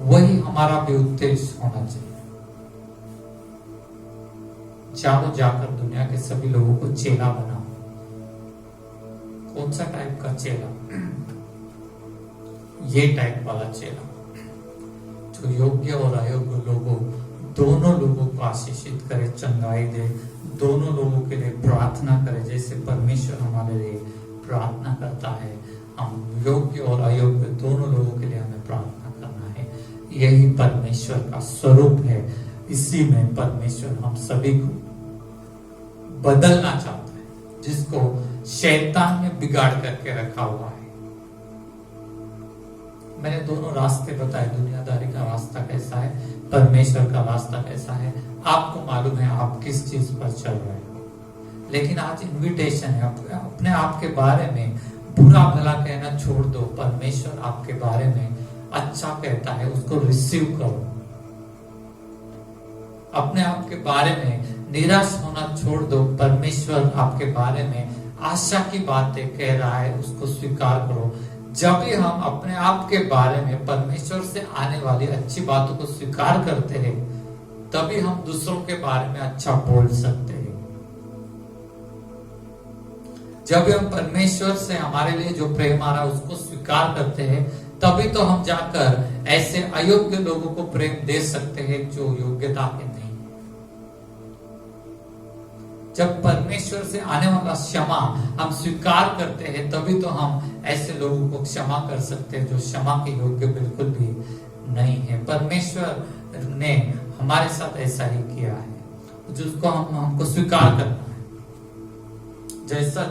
वही हमारा भी उद्देश्य होना चाहिए। जाओ, जाकर दुनिया के सभी लोगों को चेला बनाओ। कौन सा टाइप का चेला? ये टाइप वाला चेला जो योग्य और अयोग्य लोगों दोनों लोगों को आशीषित करे, चंगाई दे, दोनों लोगों के लिए प्रार्थना करे। जैसे परमेश्वर हमारे लिए प्रार्थना करता है, हम योग्य और अयोग्य दोनों लोगों के लिए हमें प्रार्थना करना है। यही परमेश्वर का स्वरूप है। इसी में परमेश्वर हम सभी को बदलना चाहता है, जिसको शैतान ने बिगाड़ करके रखा हुआ है। मैंने दोनों रास्ते बताए, दुनियादारी का रास्ता कैसा है, परमेश्वर का रास्ता कैसा है। आपको मालूम है आप किस चीज पर चल रहे हो। लेकिन आज इनविटेशन है, अपने आप के बारे में बुरा भला कहना छोड़ दो। परमेश्वर आपके बारे में अच्छा कहता है, उसको रिसीव करो। अपने आप के बारे में निराश होना छोड़ दो। परमेश्वर आपके बारे में आशा की बातें कह रहा है, उसको स्वीकार करो। जब भी हम अपने आप के बारे में परमेश्वर से आने वाली अच्छी बातों को स्वीकार करते हैं, तभी हम दूसरों के बारे में अच्छा बोल सकते हैं। जब भी हम परमेश्वर से हमारे लिए जो प्रेम आ रहा है उसको स्वीकार करते हैं, तभी तो हम जाकर ऐसे अयोग्य लोगों को प्रेम दे सकते हैं जो योग्यता के नहीं। जब परमेश्वर से आने वाला क्षमा हम स्वीकार करते हैं, तभी तो हम ऐसे लोगों को क्षमा कर सकते हैं जो क्षमा के योग्य बिल्कुल भी नहीं है। परमेश्वर ने हमारे साथ ऐसा ही किया है, जिसको हमको स्वीकार करना है।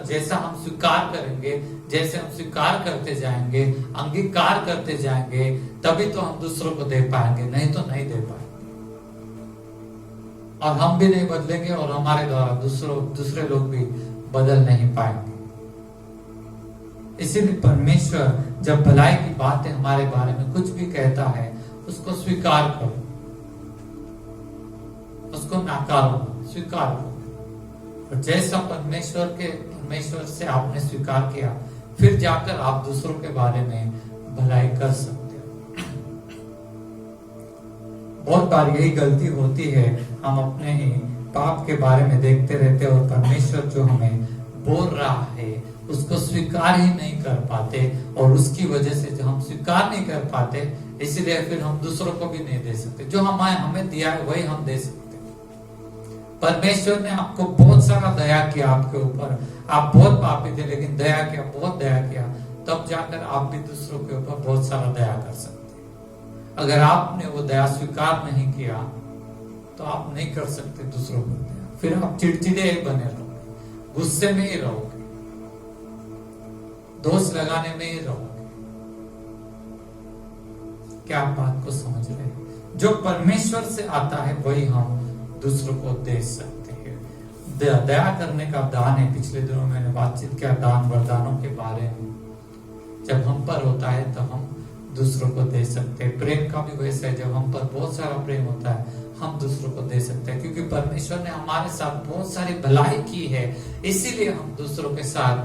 जैसा हम स्वीकार करेंगे, जैसे हम स्वीकार करते जाएंगे, अंगीकार करते जाएंगे, तभी तो हम दूसरों को दे पाएंगे, नहीं तो नहीं दे पाएंगे। और हम भी नहीं बदलेंगे और हमारे द्वारा दूसरे लोग भी बदल नहीं पाएंगे। इसीलिए परमेश्वर जब भलाई की बातें हमारे बारे में कुछ भी कहता है, उसको स्वीकार करो, उसको नकारो, स्वीकार करो। और जैसा परमेश्वर से आपने स्वीकार किया, फिर जाकर आप दूसरों के बारे में भलाई कर सकते हो। बहुत बार यही गलती होती है, हम अपने ही पाप के बारे में देखते रहते हैं और परमेश्वर जो हमें बोल रहा है उसको स्वीकार ही नहीं कर पाते, और उसकी वजह से जो हम स्वीकार नहीं कर पाते, इसलिए फिर हम दूसरों को भी नहीं दे सकते। जो हमें दिया है वही हम दे सकते। परमेश्वर ने आपको बहुत सारा दया किया आपके ऊपर, आप बहुत पापी थे लेकिन दया किया, बहुत दया किया, तब जाकर आप भी दूसरों के ऊपर बहुत सारा दया कर सकते हैं। अगर आपने वो दया स्वीकार नहीं किया तो आप नहीं कर सकते दूसरों को दया, फिर आप चिड़चिड़े ही बने रहोगे, गुस्से में ही रहोगे, दोष लगाने में ही रहोगे। क्या आप बात को समझ रहे हैं? जो परमेश्वर से आता है वही हम दूसरों को दे सकते हैं। दया करने का दान है। पिछले दिनों मैंने बातचीत किया दान वरदानों के बारे में। जब हम पर होता है तो हम दूसरों को दे सकते हैं। प्रेम का भी वैसा है, जब हम पर बहुत सारा प्रेम होता है हम दूसरों को दे सकते हैं, क्योंकि परमेश्वर ने हमारे साथ बहुत सारी भलाई की है, इसीलिए हम दूसरों के साथ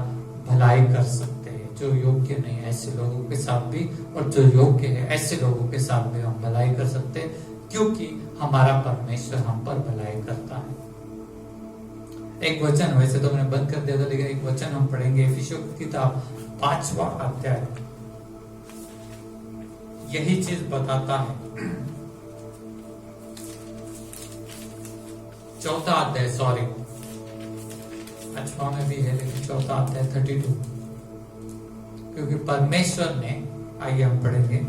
भलाई कर सकते हैं। जो योग्य नहीं है ऐसे लोगों के साथ भी, और जो योग्य है ऐसे लोगों के साथ भी हम भलाई कर सकते हैं, क्योंकि हमारा परमेश्वर हम पर भलाई करता है। एक वचन, वैसे तो मैंने बंद कर दिया था, लेकिन एक वचन हम पढ़ेंगे। इफिसियों की किताब 5वां अध्याय यही चीज बताता है। 4वां अध्याय, सॉरी 5वां में भी है लेकिन 4वां अध्याय 32, क्योंकि परमेश्वर ने, आइए हम पढ़ेंगे,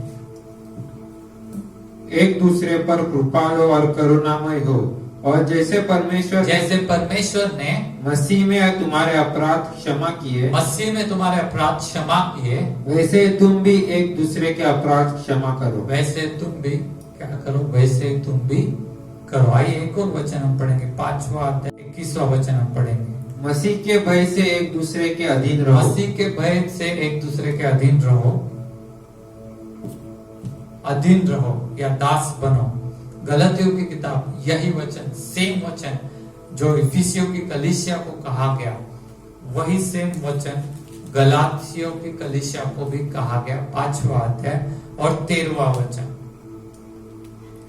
एक दूसरे पर कृपालु और करुणामय हो, और जैसे परमेश्वर ने मसीह में तुम्हारे अपराध क्षमा किए, मसीह में तुम्हारे अपराध क्षमा किए, वैसे तुम भी एक दूसरे के अपराध क्षमा करो। वैसे तुम भी क्या करो? वैसे तुम भी करो। आइए एक और वचन हम पढ़ेंगे, 5वां अध्याय 21वां वचन हम पढ़ेंगे। मसीह के भय से एक दूसरे के अधीन रहो। मसीह के भय से एक दूसरे के अधीन रहो, अधीन रहो या दास बनो। गलतियों की किताब यही वचन, सेम वचन जो इफिसियों की कलीसिया को कहा गया, वही सेम वचन गलातियों की कलीसिया को भी कहा गया। 5वां अध्याय और 13वां वचन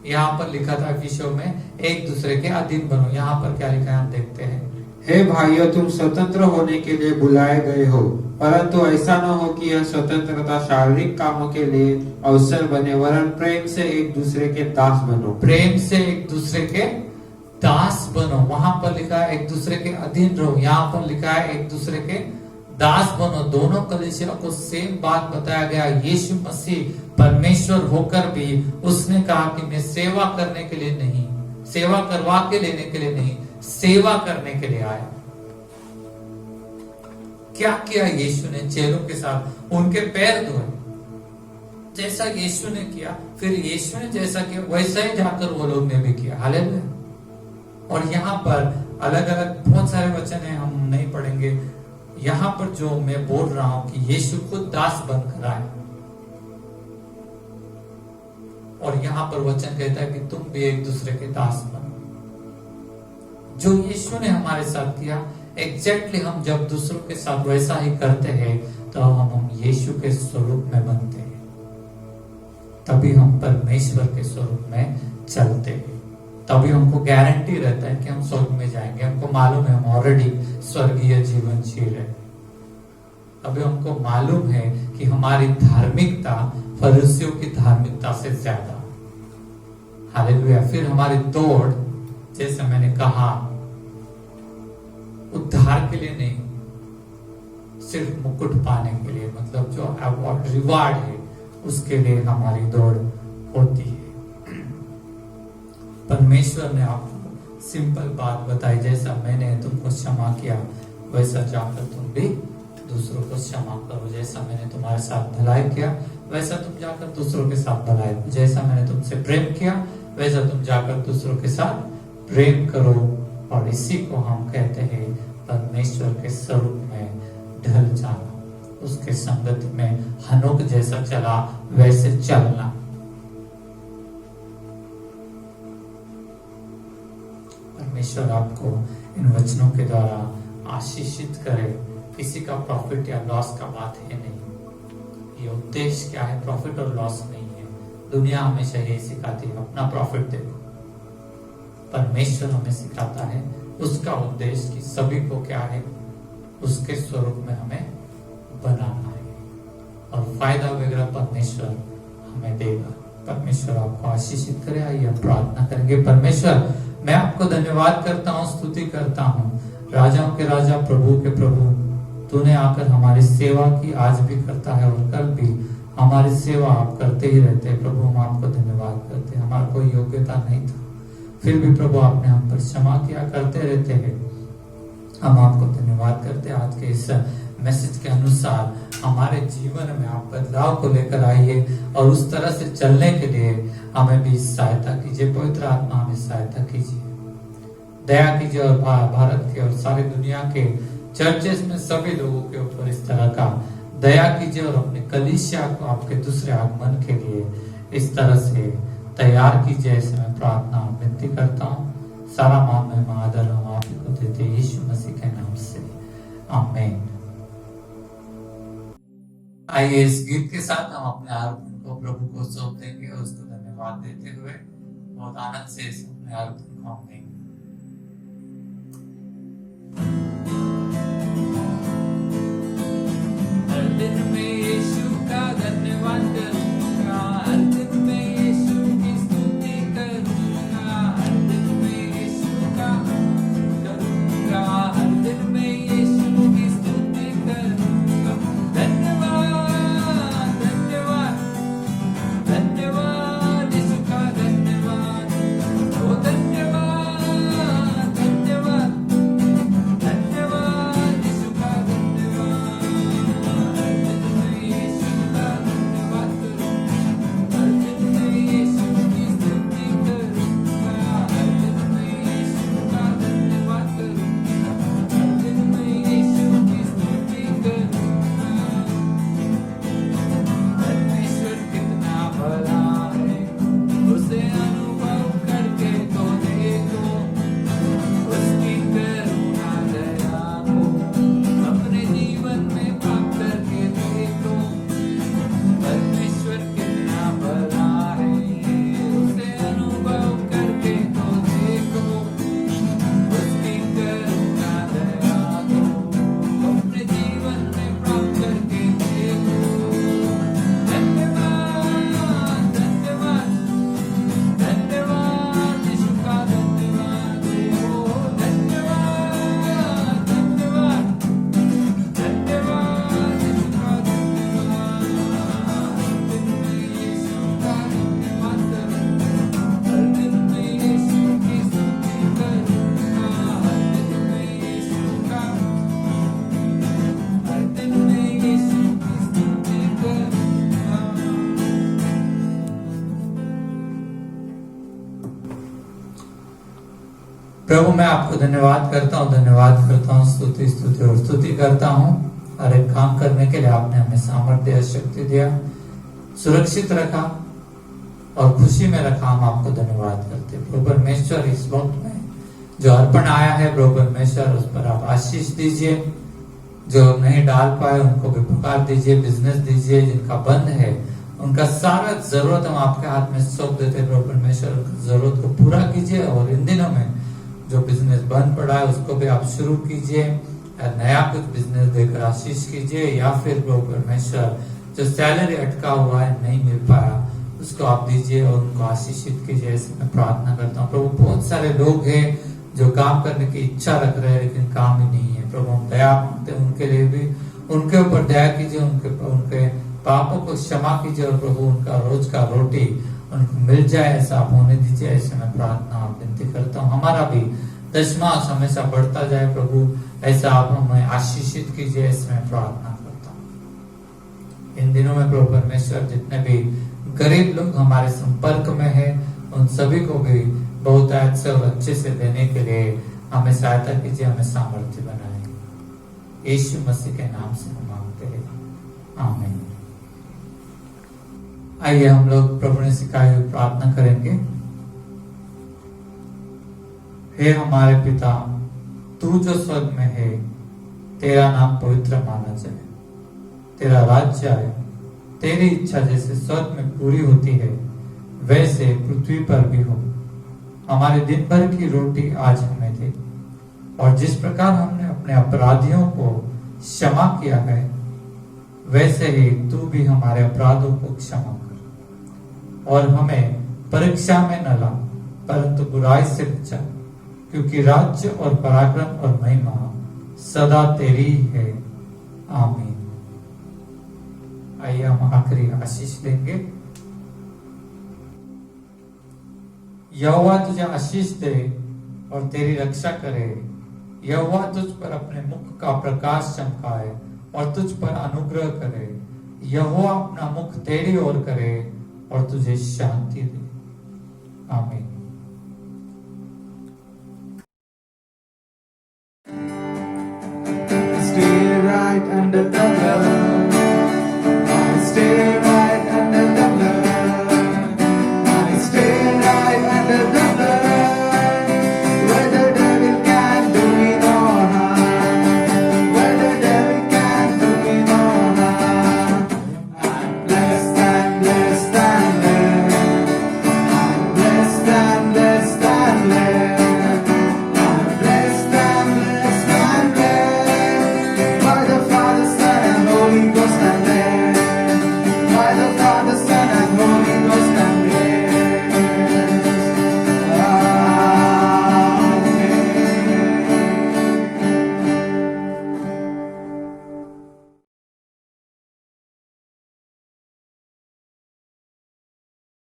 यहाँ पर लिखा था इफिसियों में, एक दूसरे के अधीन बनो। यहाँ पर क्या लिखा है हम देखते हैं। हे भाइयों, तुम स्वतंत्र होने के लिए बुलाए गए हो, परंतु ऐसा न हो कि यह स्वतंत्रता शारीरिक कामों के लिए अवसर बने, वरन प्रेम से एक दूसरे के दास बनो। प्रेम से एक दूसरे के दास बनो। वहां पर लिखा है एक दूसरे के अधीन रहो, यहाँ पर लिखा है एक दूसरे के दास बनो। दोनों कलीसिया को सेम बात बताया गया। यीशु मसीह परमेश्वर होकर भी उसने कहा कि मैं सेवा करने के लिए नहीं, सेवा करवा के लेने के लिए नहीं, सेवा करने के लिए आया। क्या किया यीशु ने चेलों के साथ? उनके पैर धोए। जैसा यीशु ने किया, फिर यीशु ने जैसा किया वैसा ही जाकर वो लोग ने भी किया। हालेलुया। और यहाँ पर अलग अलग बहुत सारे वचन है, हम नहीं पढ़ेंगे। यहाँ पर जो मैं बोल रहा हूं कि यीशु खुद दास बनकर आए, और यहाँ पर वचन कहता है कि तुम भी एक दूसरे के दास बनो। जो यीशु ने हमारे साथ किया, एग्जैक्टली हम जब दूसरों के साथ वैसा ही करते हैं तो हम यीशु के स्वरूप में बनते हैं, तभी हम परमेश्वर के स्वरूप में चलते हैं। तभी हमको गारंटी रहता है कि हम स्वर्ग में जाएंगे। हमको मालूम है हम ऑलरेडी स्वर्गीय जीवन जी रहे। अभी हमको मालूम है कि हमारी धार्मिकता फरीसियों की धार्मिकता से ज्यादा। हालेलुया। फिर हमारी दौड़, जैसे मैंने कहा, उद्धार के लिए नहीं, सिर्फ मुकुट पाने के लिए, मतलब जो अवार्ड रिवार्ड है उसके लिए हमारी दौड़ होती है। परमेश्वर ने आपको सिंपल बात बताई, जैसा मैंने तुमको क्षमा किया वैसा जाकर तुम भी दूसरों को क्षमा करो। जैसा मैंने तुम्हारे साथ भलाई किया वैसा तुम जाकर दूसरों के साथ भलाई करो। जैसा मैंने तुमसे प्रेम किया वैसा तुम जाकर दूसरों के साथ प्रेम करो। और इसी को हम कहते हैं परमेश्वर के स्वरूप में ढल जाना, उसके संगति में हनोक जैसा चला वैसे चलना। परमेश्वर आपको इन वचनों के द्वारा आशीषित करे। किसी का प्रॉफिट या लॉस का बात है नहीं। ये उद्देश्य क्या है? प्रॉफिट और लॉस नहीं है। दुनिया हमेशा यही सिखाती है, अपना प्रॉफिट देखो। परमेश्वर हमें सिखाता है उसका उद्देश्य कि सभी को क्या है, उसके स्वरूप में हमें बनाना है और फायदा वगैरह परमेश्वर हमें देगा। परमेश्वर आपको आशीषित करे। आइए हम प्रार्थना करेंगे। परमेश्वर, मैं आपको धन्यवाद करता हूँ, स्तुति करता हूँ। राजाओं के राजा, प्रभु के प्रभु, तूने आकर हमारी सेवा की, आज भी करता है और कल भी हमारी सेवा आप करते ही रहते हैं। प्रभु, हम आपको धन्यवाद करते हैं। हमारा कोई योग्यता नहीं था, फिर भी प्रभु आपने हम पर क्षमा किया, करते रहते हैं। हम आपको धन्यवाद करते हैं। आज के इस मैसेज के अनुसार हमारे जीवन में आप बदलाव को लेकर आइए और उस तरह से चलने के लिए हमें भी सहायता कीजिए। पवित्र आत्मा हमें सहायता कीजिए, दया कीजिए और भारत के और सारी दुनिया के चर्चेस में सभी लोगों के ऊपर इस तरह का दया कीजिए और अपने कलीसिया को आपके दूसरे आगमन के लिए इस तरह से तैयार कीजिए। ऐसे मैं प्रार्थना विनती करता हूँ। सारा मान महिमा आदर हम आप ही को देते हैं, यीशु मसीह के नाम से, आमीन। आइए इस गीत के साथ हम अपने आरोपण को प्रभु को सौंप देंगे और उसको धन्यवाद देते हुए बहुत आनंद से इस अपने आरोपण को हम देंगे। हर दिन में यीशु का धन्यवाद करूंगा, हर दिन में यीशु की स्तुति करूंगा, हर दिन में यीशु का करूंगा, हर दिन में यीशु की स्तुति करूंगा। धन्यवाद धन्यवाद धन्यवाद यीशु का धन्यवाद, ओ धन्यवाद धन्यवाद धन्यवाद यीशु का धन्यवाद। हर दिन में यीशु का धन्यवाद करूंगा, हर दिन में यीशु की स्तुति करूंगा, हर दिन में यीशु का धन्यवाद करूंगा, हर दिन में यीशु की स्तुति करूंगा। परमेश्वर कितना भला है, उसे अनुभव करके तो देखो, उसकी करुणा दया को अपने जीवन में प्राप्त करके देखो। परमेश्वर कितना भला है, उसे अनुभव करके तो देखो, उसकी करुणा दया को अपने जीवन में प्राप्त करके देखो। धन्यवाद धन्यवाद धन्यवाद यीशु का धन्यवाद, ओ धन्यवाद धन्यवाद धन्यवाद यीशु का धन्यवाद। हर दिन में यीशु का धन्यवाद करूंगा, हर दिन में यीशु की स्तुति करूंगा, हर दिन में यीशु का, हर दिन में यीशु की स्तुति करूंगा। प्रभु, मैं आपको धन्यवाद करता हूँ, स्तुति स्तुति और स्तुति करता हूँ। हर एक काम करने के लिए आपने हमें सामर्थ्य और शक्ति दिया, सुरक्षित रखा और खुशी में रखा। हम आपको धन्यवाद करते हैं। प्रभु परमेश्वर, इस वक्त में जो अर्पण आया है प्रभु परमेश्वर, उस पर आप आशीष दीजिए। जो नहीं डाल पाए उनको भी पुकार दीजिए, बिजनेस दीजिए। जिनका बंद है उनका सारा जरूरत हम आपके हाथ में सौंप देते हैं। प्रभु परमेश्वर, जरूरत को पूरा कीजिए और इन दिनों में जो बिजनेस बंद पड़ा है उसको भी आप शुरू कीजिए, नया कुछ बिजनेस देकर आशीष कीजिए, या फिर प्रभु परमेश्वर जो सैलरी अटका हुआ है, नहीं मिल पाया, उसको आप दीजिए और उनको आशीषित कीजिए। ऐसे मैं प्रार्थना करता हूँ। प्रभु, बहुत सारे लोग हैं जो काम करने की इच्छा रख रहे हैं लेकिन काम ही नहीं है। प्रभु, हम दया मांगते हैं उनके लिए भी, उनके ऊपर दया कीजिए, उनके पापों को क्षमा कीजिए और प्रभु उनका रोज का रोटी उनको मिल जाए, ऐसा आप होने दीजिए। ऐसे मैं प्रार्थना विनती करता हूँ। हमारा भी दशमांश हमेशा बढ़ता जाए प्रभु, ऐसा आप हमें आशीषित कीजिए। ऐसे मैं प्रार्थना करता हूँ। इन दिनों में प्रभु परमेश्वर, जितने भी गरीब लोग हमारे संपर्क में है, उन सभी को भी बहुत अच्छे और अच्छे से देने के लिए हमें सहायता कीजिए, हमें सामर्थ्य बनाए। यीशु मसीह के नाम से हम मांगते हैं, आमीन। आइए हम लोग प्रभु ने सिखाई हुई प्रार्थना करेंगे। हे हमारे पिता, तू जो स्वर्ग में है, तेरा नाम पवित्र माना जाए, तेरा राज्य आए, तेरी इच्छा जैसे स्वर्ग में पूरी होती है वैसे पृथ्वी पर भी हो। हमारे दिन भर की रोटी आज हमें दे, और जिस प्रकार हमने अपने अपराधियों को क्षमा किया है, वैसे ही तू भी हमारे अपराधों को क्षमा कर और हमें परीक्षा में न ला, परंतु बुराई से बचा, क्योंकि राज्य और पराक्रम और महिमा सदा तेरी ही है। आमीन। आइए हम आखिरी आशीष देंगे। यहोवा तुझे आशीष दे और तेरी रक्षा करे। यहोवा तुझ पर अपने मुख का प्रकाश चमकाए और तुझ पर अनुग्रह करे। यहोवा अपना मुख तेरी ओर करे और तुझे शांति दे। आमीन।